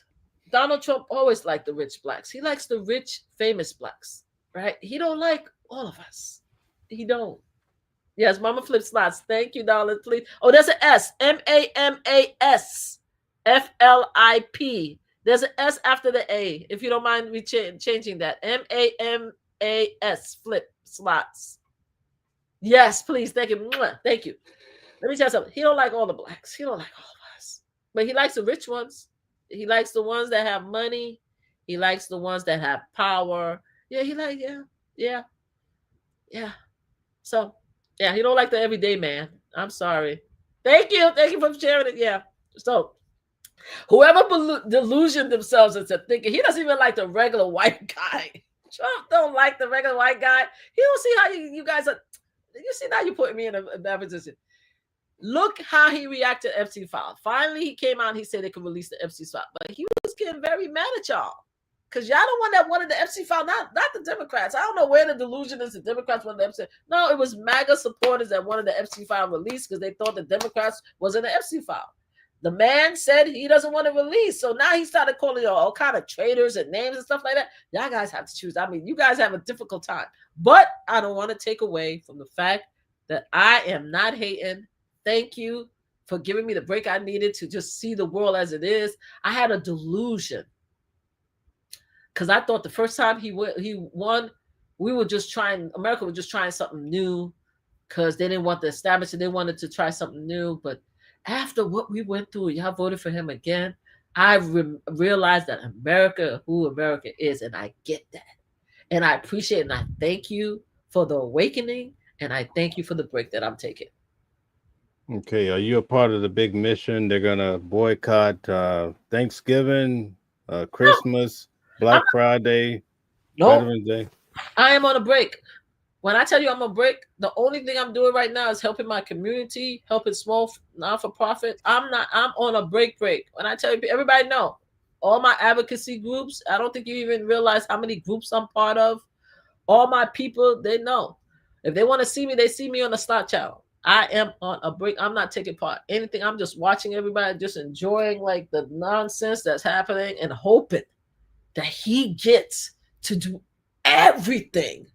Donald Trump always liked the rich blacks. He likes the rich, famous blacks. right? He don't like all of us. He don't. Yes, Mama Flip Slots. Thank you, darling. Please. Oh, there's an S. MAMASFLIP. There's an S after the A. If you don't mind me changing that. MAMAS Flip Slots. Yes, please. Thank you. Mwah. Thank you. Let me tell you something. He don't like all the blacks. He don't like all of us. But he likes the rich ones. He likes the ones that have money. He likes the ones that have power. Yeah, yeah. So, yeah, he don't like the everyday man. I'm sorry. Thank you for sharing it. Yeah. So, whoever delusioned themselves into thinking he doesn't even like the regular white guy. Trump don't like the regular white guy. He don't see how you guys are. You see now you putting me in a bad position. Look how he reacted to Epstein file. Finally, he came out and he said they could release the Epstein file, but he was getting very mad at y'all. Because y'all the one that wanted the Epstein file, not the Democrats. I don't know where the delusion is the Democrats wanted the Epstein. No, it was MAGA supporters that wanted the Epstein file released because they thought the Democrats was in the Epstein file. The man said he doesn't want to release. So now he started calling all kind of traitors and names and stuff like that. Y'all guys have to choose. I mean, you guys have a difficult time. But I don't want to take away from the fact that I am not hating. Thank you for giving me the break I needed to just see the world as it is. I had a delusion. Because I thought the first time he won, we were just trying, America was just trying something new because they didn't want to establish it. They wanted to try something new. But after what we went through, y'all voted for him again. I realized that America, who America is, and I get that. And I appreciate it. And I thank you for the awakening. And I thank you for the break that I'm taking. Okay. Are you a part of the big mission? They're going to boycott Thanksgiving, Christmas, Black Friday, Veterans Day. I am on a break. When I tell you I'm on a break, the only thing I'm doing right now is helping my community, helping small not-for-profit. I'm on a break. When I tell you, everybody know, all my advocacy groups, I don't think you even realize how many groups I'm part of. All my people, they know. If they want to see me, they see me on the Slot Channel. I am on a break. I'm not taking part anything. I'm just watching everybody, just enjoying like the nonsense that's happening and hoping that he gets to do everything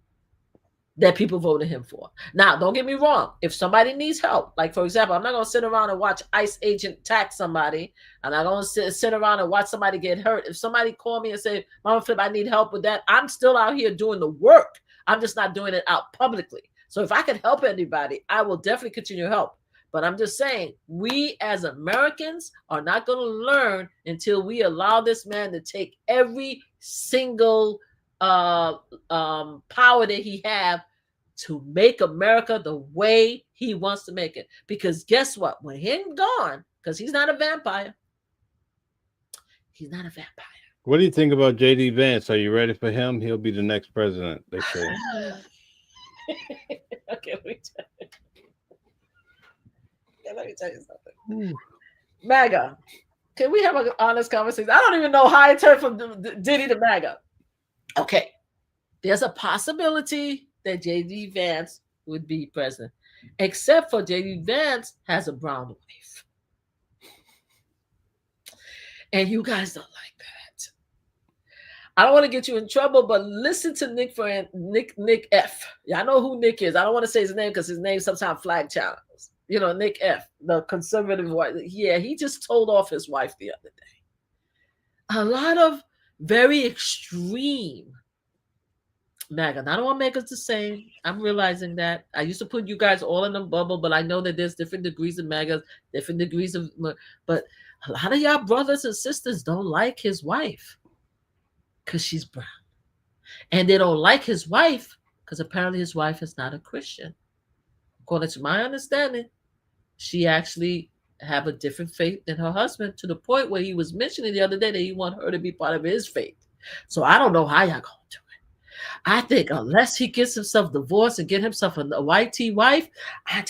that people voted him for. Now, don't get me wrong. If somebody needs help, like for example, I'm not going to sit around and watch ICE agent attack somebody. I'm not going to sit around and watch somebody get hurt. If somebody call me and say, Mama Flip, I need help with that, I'm still out here doing the work. I'm just not doing it out publicly. So if I can help anybody, I will definitely continue to help. But I'm just saying, we as Americans are not going to learn until we allow this man to take every single power that he have to make America the way he wants to make it. Because guess what? When he's gone, because he's not a vampire. He's not a vampire. What do you think about J.D. Vance? Are you ready for him? He'll be the next president, they say. Okay, let me tell you something. MAGA. Can we have an honest conversation? I don't even know how I turned from Diddy to MAGA. Okay. There's a possibility that J.D. Vance would be president, except for J.D. Vance has a brown wife. And you guys don't like that. I don't want to get you in trouble, but listen to Nick F. Yeah, I know who Nick is. I don't want to say his name because his name sometimes flag channels. You know, Nick F., the conservative wife. Yeah, he just told off his wife the other day. A lot of very extreme MAGA. Not all MAGAs the same. I'm realizing that. I used to put you guys all in a bubble, but I know that there's different degrees of MAGA, different degrees of. But a lot of y'all brothers and sisters don't like his wife because she's brown. And they don't like his wife because apparently his wife is not a Christian. According to my understanding, she actually have a different faith than her husband, to the point where he was mentioning the other day that he want her to be part of his faith. So I don't know how y'all gonna do it. I think unless he gets himself divorced and get himself a white tea wife, I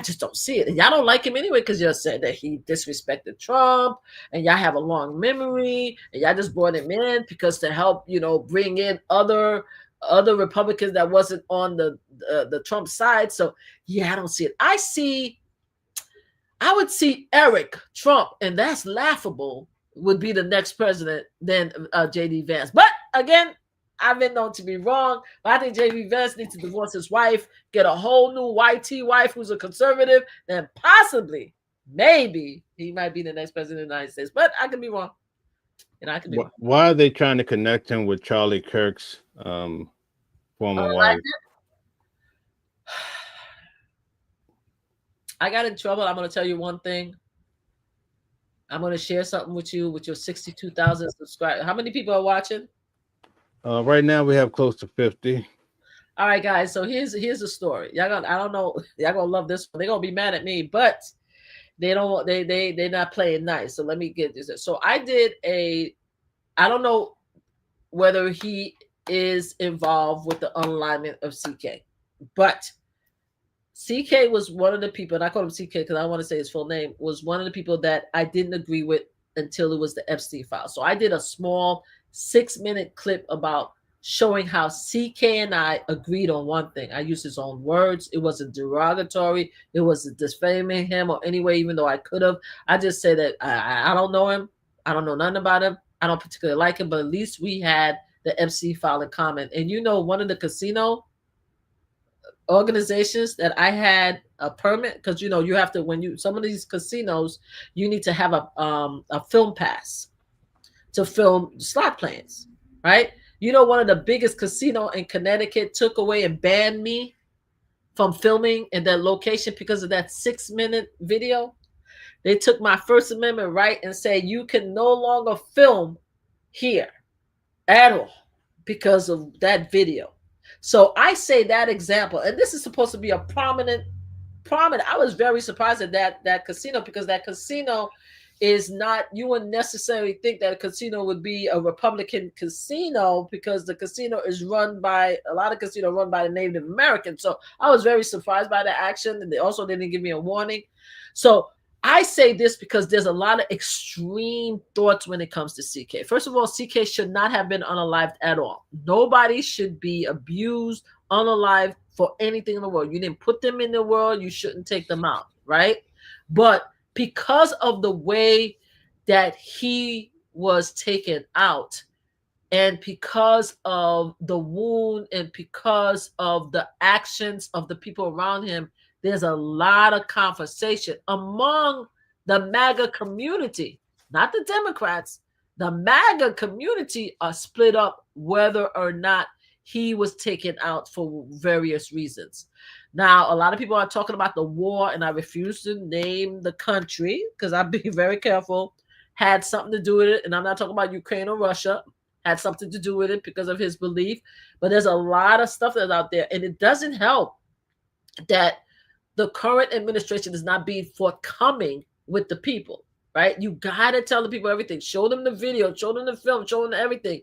just don't see it. And y'all don't like him anyway because y'all said that he disrespected Trump, and y'all have a long memory, and y'all just brought him in because to help, bring in other Republicans that wasn't on the Trump side. So yeah, I don't see it. I would see Eric Trump, and that's laughable, would be the next president than J.D. Vance. But again, I've been known to be wrong, but I think J.D. Vance needs to divorce his wife, get a whole new YT wife who's a conservative, then possibly, maybe he might be the next president of the United States. But I could be wrong. I could be wrong. Why are they trying to connect him with Charlie Kirk's former wife? I got in trouble. I'm going to tell you one thing. I'm going to share something with you with your 62,000 subscribers. How many people are watching? Right now we have close to 50. All right, guys. So here's the story. I don't know. Y'all gonna love this one. They're gonna be mad at me, but they're not playing nice. So let me get this. So I don't know whether he is involved with the unalignment of CK, but CK was one of the people, and I call him CK because I don't want to say his full name, was one of the people that I didn't agree with until it was the Epstein file. So I did a small 6-minute clip about showing how CK and I agreed on one thing. I used his own words. It wasn't derogatory. It wasn't defaming him or any way, even though I could have. I just said that I don't know him. I don't know nothing about him. I don't particularly like him, but at least we had the Epstein file in common. And one of the casino organizations that I had a permit, because you have to, some of these casinos, you need to have a film pass to film slot plans, right? One of the biggest casino in Connecticut took away and banned me from filming in that location because of that 6-minute video. They took my First Amendment right and said you can no longer film here at all because of that video. So I say that example, and this is supposed to be a prominent. I was very surprised at that casino, because that casino is not, you wouldn't necessarily think that a casino would be a Republican casino, because the casino is run by the Native Americans. So I was very surprised by the action, and they also didn't give me a warning. So I say this because there's a lot of extreme thoughts when it comes to CK. First of all, CK should not have been unalived at all. Nobody should be abused, unalived for anything in the world. You didn't put them in the world. You shouldn't take them out, right? But because of the way that he was taken out, and because of the wound, and because of the actions of the people around him, there's a lot of conversation among the MAGA community, not the Democrats. The MAGA community are split up whether or not he was taken out for various reasons. Now, a lot of people are talking about the war, and I refuse to name the country because I'll be very careful, had something to do with it. And I'm not talking about Ukraine or Russia. Had something to do with it because of his belief. But there's a lot of stuff that's out there, and it doesn't help that the current administration is not being forthcoming with the people, right? You got to tell the people everything. Show them the video, show them the film, show them everything.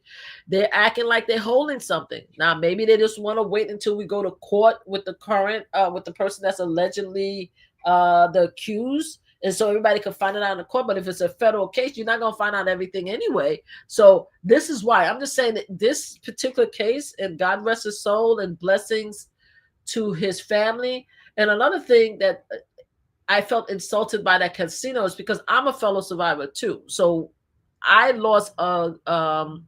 They're acting like they're holding something. Now, maybe they just want to wait until we go to court with the current, with the person that's allegedly the accused. And so everybody can find it out in the court. But if it's a federal case, you're not going to find out everything anyway. So this is why I'm just saying that this particular case, and God rest his soul and blessings to his family. And another thing that I felt insulted by that casino is because I'm a fellow survivor too. So I lost a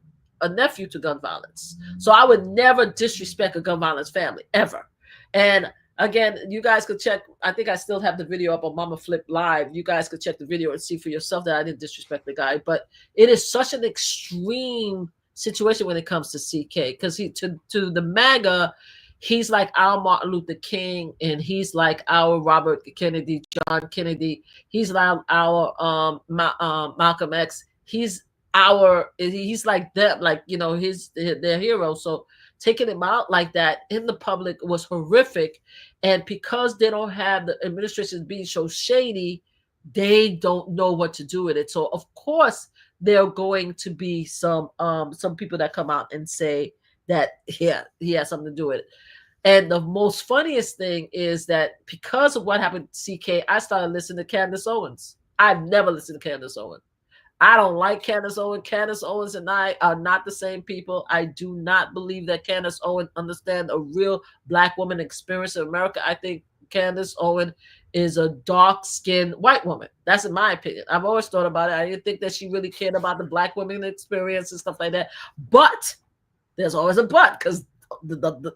nephew to gun violence. So I would never disrespect a gun violence family, ever. And again, you guys could check. I think I still have the video up on Mama Flip Live. You guys could check the video and see for yourself that I didn't disrespect the guy. But it is such an extreme situation when it comes to CK, because to the MAGA, he's like our Martin Luther King, and he's like our Robert Kennedy, John Kennedy. He's like our Malcolm X. He's like them, like, their hero. So taking him out like that in the public was horrific. And because they don't have the administration being so shady, they don't know what to do with it. So of course there are going to be some people that come out and say that he has something to do with it. And the most funniest thing is that because of what happened to CK, I started listening to Candace Owens. I've never listened to Candace Owens. I don't like Candace Owens. Candace Owens and I are not the same people. I do not believe that Candace Owens understands a real Black woman experience in America. I think Candace Owens is a dark-skinned white woman. That's in my opinion. I've always thought about it. I didn't think that she really cared about the Black women experience and stuff like that. But There's always a but, because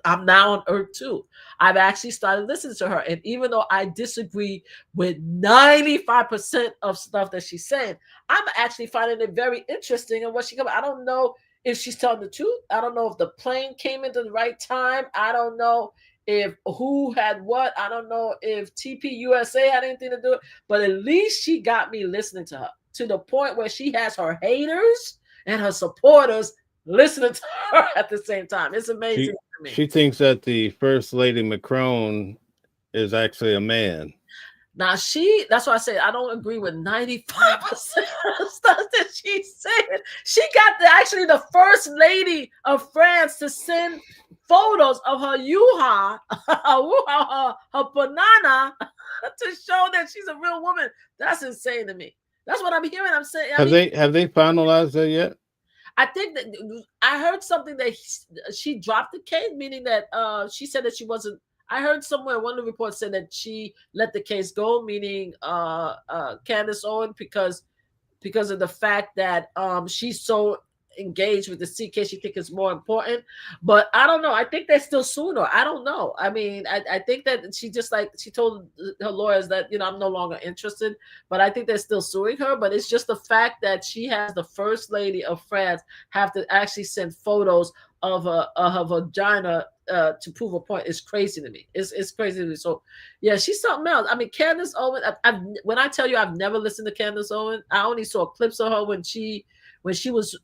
I'm now on Earth too. I've actually started listening to her, and even though I disagree with 95% of stuff that she's saying, I'm actually finding it very interesting in what she comes. I don't know if she's telling the truth. I don't know if the plane came into the right time. I don't know if who had what. I don't know if TPUSA had anything to do with it, but at least she got me listening to her to the point where she has her haters and her supporters listening to her at the same time. It's amazing to me. She thinks that the First Lady Macron is actually a man. Now that's why I say I don't agree with 95% of stuff that she's saying. She got actually the First Lady of France to send photos of her yuha, her banana, to show that she's a real woman. That's insane to me. That's what I'm hearing. I'm saying. Have they finalized that yet? I think that I heard something that she dropped the case, meaning that she said that she wasn't. I heard somewhere one of the reports said that she let the case go, meaning Candace Owen, because of the fact that she's so engaged with the C case, she think it's more important. But I don't know. I think they're still suing her. I don't know. I mean, I think that she just she told her lawyers that, I'm no longer interested. But I think they're still suing her. But it's just the fact that she has the First Lady of France have to actually send photos of her vagina to prove a point is crazy to me. It's crazy to me. So yeah, she's something else. I mean, Candace Owen. When I tell you I've never listened to Candace Owen, I only saw clips of her when she was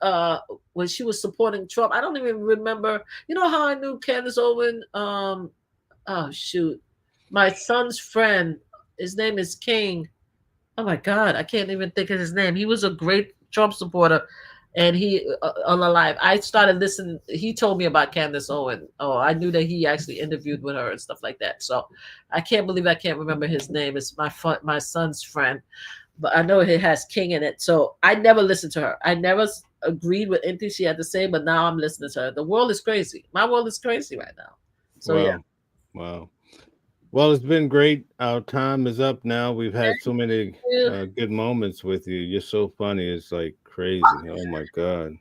supporting Trump. I don't even remember. You know how I knew Candace Owen? Oh shoot, my son's friend. His name is King. Oh my God, I can't even think of his name. He was a great Trump supporter. And he on the live, I started listening. He told me about Candace Owen. Oh, I knew that he actually interviewed with her and stuff like that. So I can't believe I can't remember his name. It's my son's friend, but I know it has King in it. So I never listened to her. I never agreed with anything she had to say, but now I'm listening to her. The world is crazy. My world is crazy right now. So wow. Yeah. Wow. Well, it's been great. Our time is up now. We've had so many good moments with you. You're so funny. It's like crazy. Oh my God.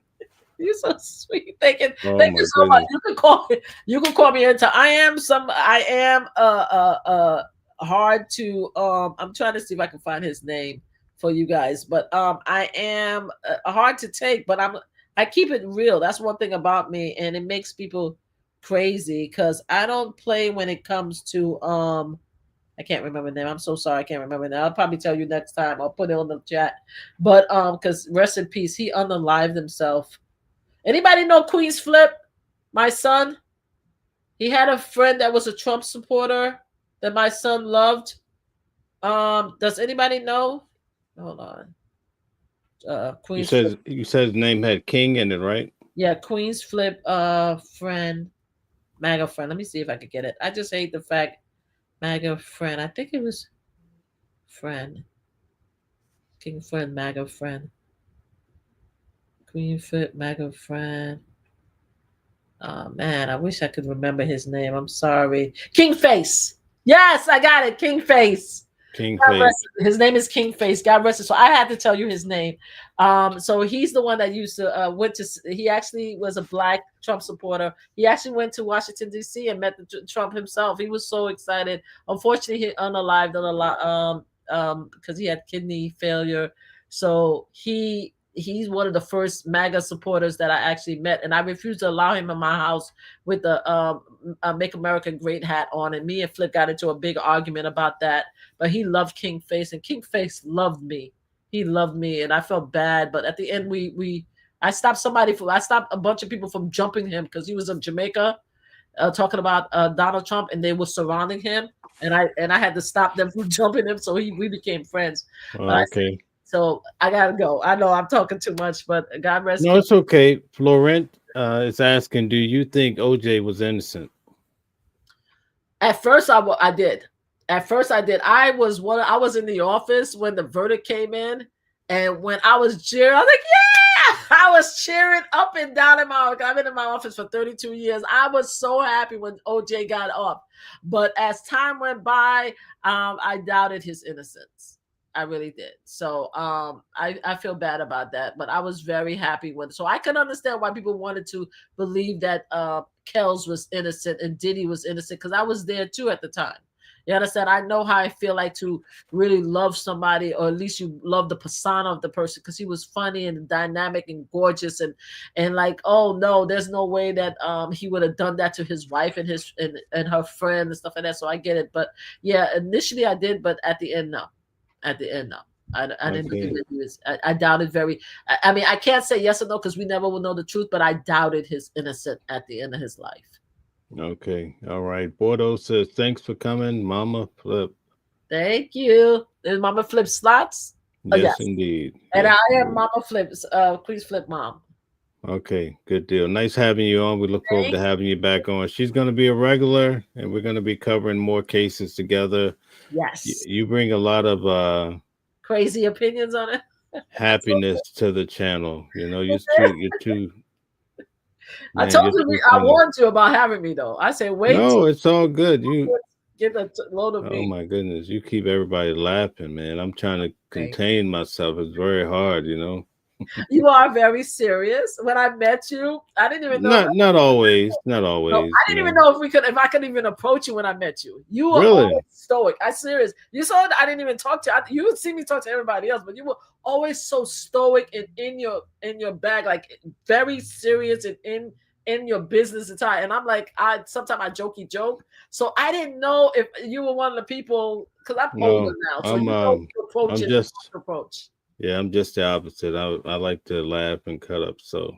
You're so sweet. Thank you so Goodness. much. You can call me anytime. I am hard to I'm trying to see if I can find his name for you guys, but I am hard to take, but I keep it real. That's one thing about me, and it makes people crazy because I don't play when it comes to I can't remember the name. I'm so sorry, I can't remember that. I'll probably tell you next time. I'll put it on the chat. But because rest in peace, he unalived himself. Anybody know Queen's Flip? My son. He had a friend that was a Trump supporter that my son loved. Does anybody know? Hold on. Queen's Flip. You said his name had King in it, right? Yeah, Queen's Flip friend. MAGA friend. Let me see if I could get it. I just hate the fact MAGA friend. I think it was friend. King friend, MAGA friend. Queen Flip, MAGA friend. Oh man, I wish I could remember his name. I'm sorry. King Face. Yes, I got it. King Face. King Face. His name is King Face. God rest his soul. I had to tell you his name. So he's the one that used to he actually was a black Trump supporter. He actually went to Washington D.C. and met Trump himself. He was so excited. Unfortunately, he unalived a lot because he had kidney failure. So he's one of the first MAGA supporters that I actually met, and I refused to allow him in my house with the Make America Great hat on. And me and Flip got into a big argument about that. But he loved King Face, and King Face loved me. He loved me, and I felt bad. But at the end, I stopped a bunch of people from jumping him because he was in Jamaica talking about Donald Trump, and they were surrounding him, and I had to stop them from jumping him. So we became friends. Okay. So I gotta go. I know I'm talking too much, but God rest. No, it's okay. Florent is asking, do you think OJ was innocent? At first, I did. At first, I did. I was in the office when the verdict came in, and when I was cheering, I was like, "Yeah!" I was cheering up and down in my office. I've been in my office for 32 years. I was so happy when OJ got off. But as time went by, I doubted his innocence. I really did. So I feel bad about that, but I was very happy with it. So I can understand why people wanted to believe that Kells was innocent and Diddy was innocent, because I was there too at the time. You understand? I know how I feel like to really love somebody, or at least you love the persona of the person, because he was funny and dynamic and gorgeous, and like, oh no, there's no way that he would have done that to his wife and his and her friend and stuff like that. So I get it. But yeah, initially I did, but at the end, no. At the end, no. I didn't believe that he was. I doubted very. I mean, I can't say yes or no because we never will know the truth, but I doubted his innocence at the end of his life. Okay. All right. Bordeaux says, thanks for coming, Mama Flip. Thank you. Is Mama Flip slots? Yes, indeed. And yes, I am Mama Flip's Queen's Flip mom. Okay, good deal. Nice having you on. We look forward to having you back on. She's going to be a regular, and we're going to be covering more cases together. Yes. You bring a lot of crazy opinions on it. Happiness to the channel. You know, you're too. Man, I told you, I warned you about having me though. I said, wait. No, it's all good. You get a load of me. Oh my goodness, you keep everybody laughing, man. I'm trying to contain myself. It's very hard, you know. You are very serious. When I met you, I didn't even know. Not always. Not always. No, I didn't even know if I could even approach you when I met you. You were really always stoic. I'm serious. You saw that I didn't even talk to you. You would see me talk to everybody else, but you were always so stoic and in your bag, like very serious and in your business entire. And I'm like, sometimes I joke. So I didn't know if you were one of the people, because I'm older now. So you know approach. Yeah, I'm just the opposite. I like to laugh and cut up. So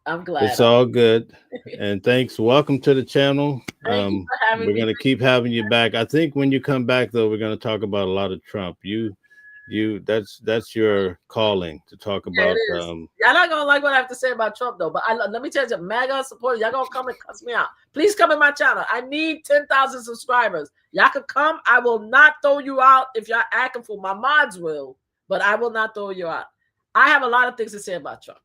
I'm glad. It's all good. And thanks. Welcome to the channel. Thank you for having we're me. going to keep having you back. I think when you come back, though, we're going to talk about a lot of Trump. That's your calling to talk about. Y'all not gonna like what I have to say about Trump though, but let me tell you, MAGA supporters, y'all gonna come and cuss me out. Please come in my channel. I need 10,000 subscribers. Y'all can come. I will not throw you out if y'all acting for. My mods will, but I will not throw you out. I have a lot of things to say about Trump.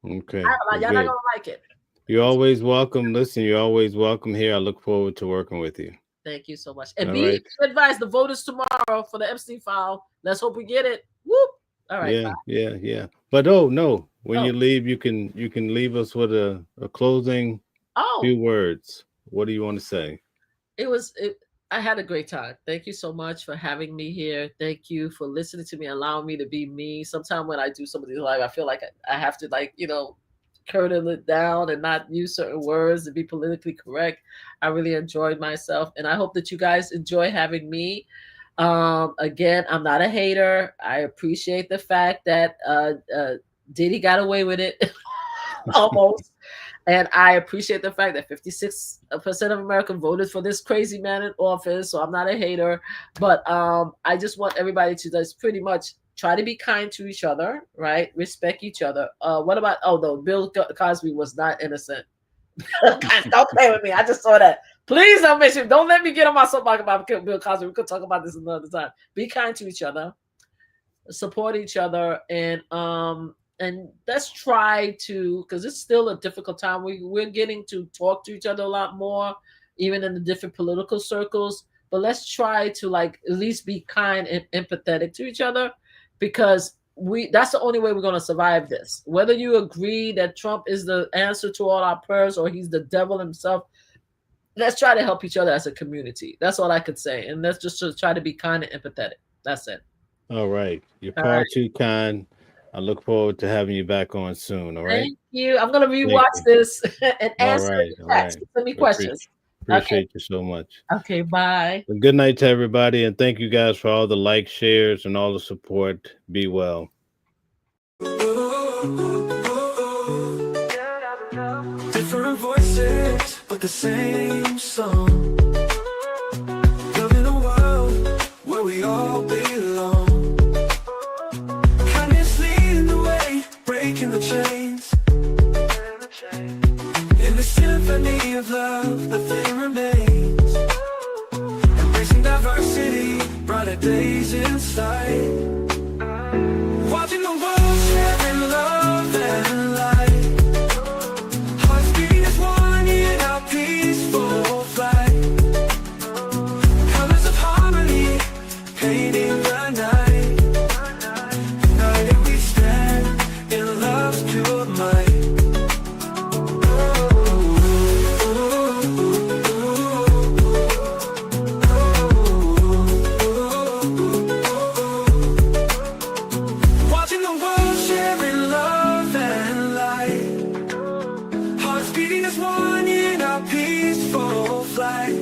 Okay. Y'all not gonna like it. You're always welcome. Listen, you're always welcome here. I look forward to working with you. Thank you so much. And be advised, the vote is tomorrow for the Epstein file. Let's hope we get it. Whoop. All right. Yeah. But when you leave, you can leave us with a closing few words. What do you want to say? I had a great time. Thank you so much for having me here. Thank you for listening to me, allowing me to be me. Sometimes when I do some of these live, I feel like I have to curtail it down and not use certain words and be politically correct. I really enjoyed myself, and I hope that you guys enjoy having me. Again, I'm not a hater. I appreciate the fact that Diddy got away with it almost. And I appreciate the fact that 56% of America voted for this crazy man in office. So I'm not a hater, but I just want everybody to just pretty much try to be kind to each other, right? Respect each other. What about, Bill Cosby was not innocent. Don't play with me. I just saw that. Please don't mention, don't let me get on my soapbox about Bill Cosby. We could talk about this another time. Be kind to each other, support each other, and let's try to, because it's still a difficult time. We're getting to talk to each other a lot more, even in the different political circles. But let's try to at least be kind and empathetic to each other, because that's the only way we're going to survive this. Whether you agree that Trump is the answer to all our prayers or he's the devil himself, let's try to help each other as a community. That's all I could say. And let's just try to be kind and empathetic. That's it. All right. You're far too kind. I look forward to having you back on soon. All right. Thank you. I'm going to rewatch this and answer any questions. Appreciate you so much. Okay, bye. Well, good night to everybody, and thank you guys for all the likes, shares, and all the support. Be well. Different voices, but the same song. Loving a world where we all belong. Kindness leading the way, breaking the chains. In the symphony of love, the thing remains. Embracing diversity, brighter days in sight. Watching the world share in love and light. Hearts beat as one in our peaceful flight. Colors of harmony, painting the night. pure might. Watching the world sharing love and light, hearts beating as one in our peaceful flight.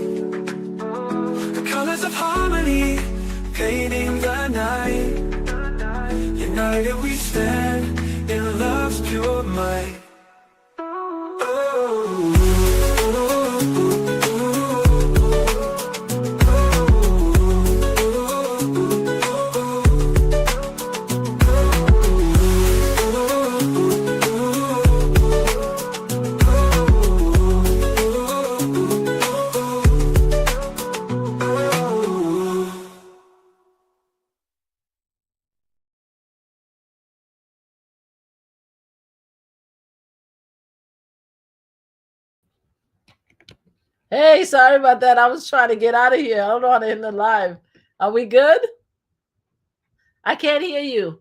The colors of harmony painting the night. United we stand in love's pure might. Hey, sorry about that. I was trying to get out of here. I don't know how to end the live. Are we good? I can't hear you.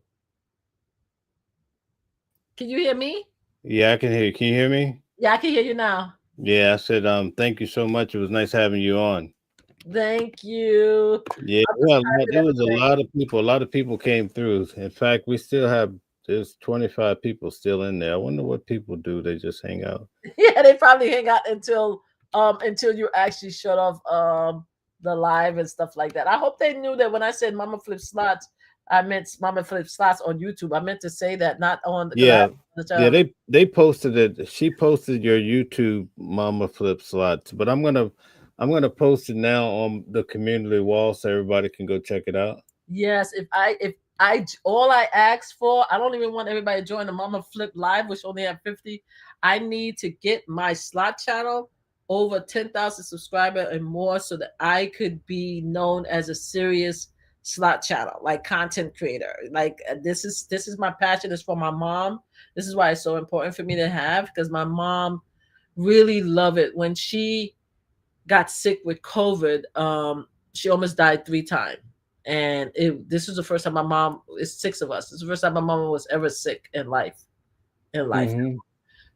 Can you hear me? Yeah, I can hear you. Can you hear me? Yeah, I can hear you now. Yeah, I said thank you so much. It was nice having you on. Thank you. Yeah, there was a lot of people. A lot of people came through. In fact, we still have there's 25 people still in there. I wonder what people do. They just hang out. Yeah, they probably hang out until you actually shut off the live and stuff like that. I hope they knew that when I said Mama Flip Slots, I meant Mama Flip Slots on YouTube. I meant to say that, not on the yeah. They posted it. She posted your YouTube Mama Flip Slots, but I'm gonna post it now on the community wall so everybody can go check it out. Yes, if I all I ask for, I don't even want everybody to join the Mama Flip Live, which only have 50. I need to get my slot channel over 10,000 subscribers and more so that I could be known as a serious slot channel, like content creator. Like this is my passion. It's for my mom. This is why it's so important for me to have, because my mom really loved it. When she got sick with COVID, she almost died 3 times. And this was the first time my mom, it's 6 of us. It's the first time my mom was ever sick in life. Mhm.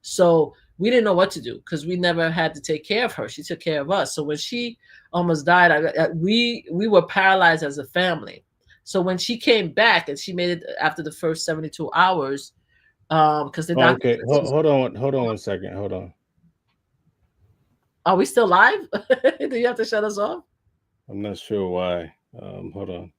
So we didn't know what to do because we never had to take care of her. She took care of us. So when she almost died, we were paralyzed as a family. So when she came back and she made it after the first 72 hours, because the doctor. Okay, hold on 1 second. Hold on. Are we still live? Do you have to shut us off? I'm not sure why. Hold on.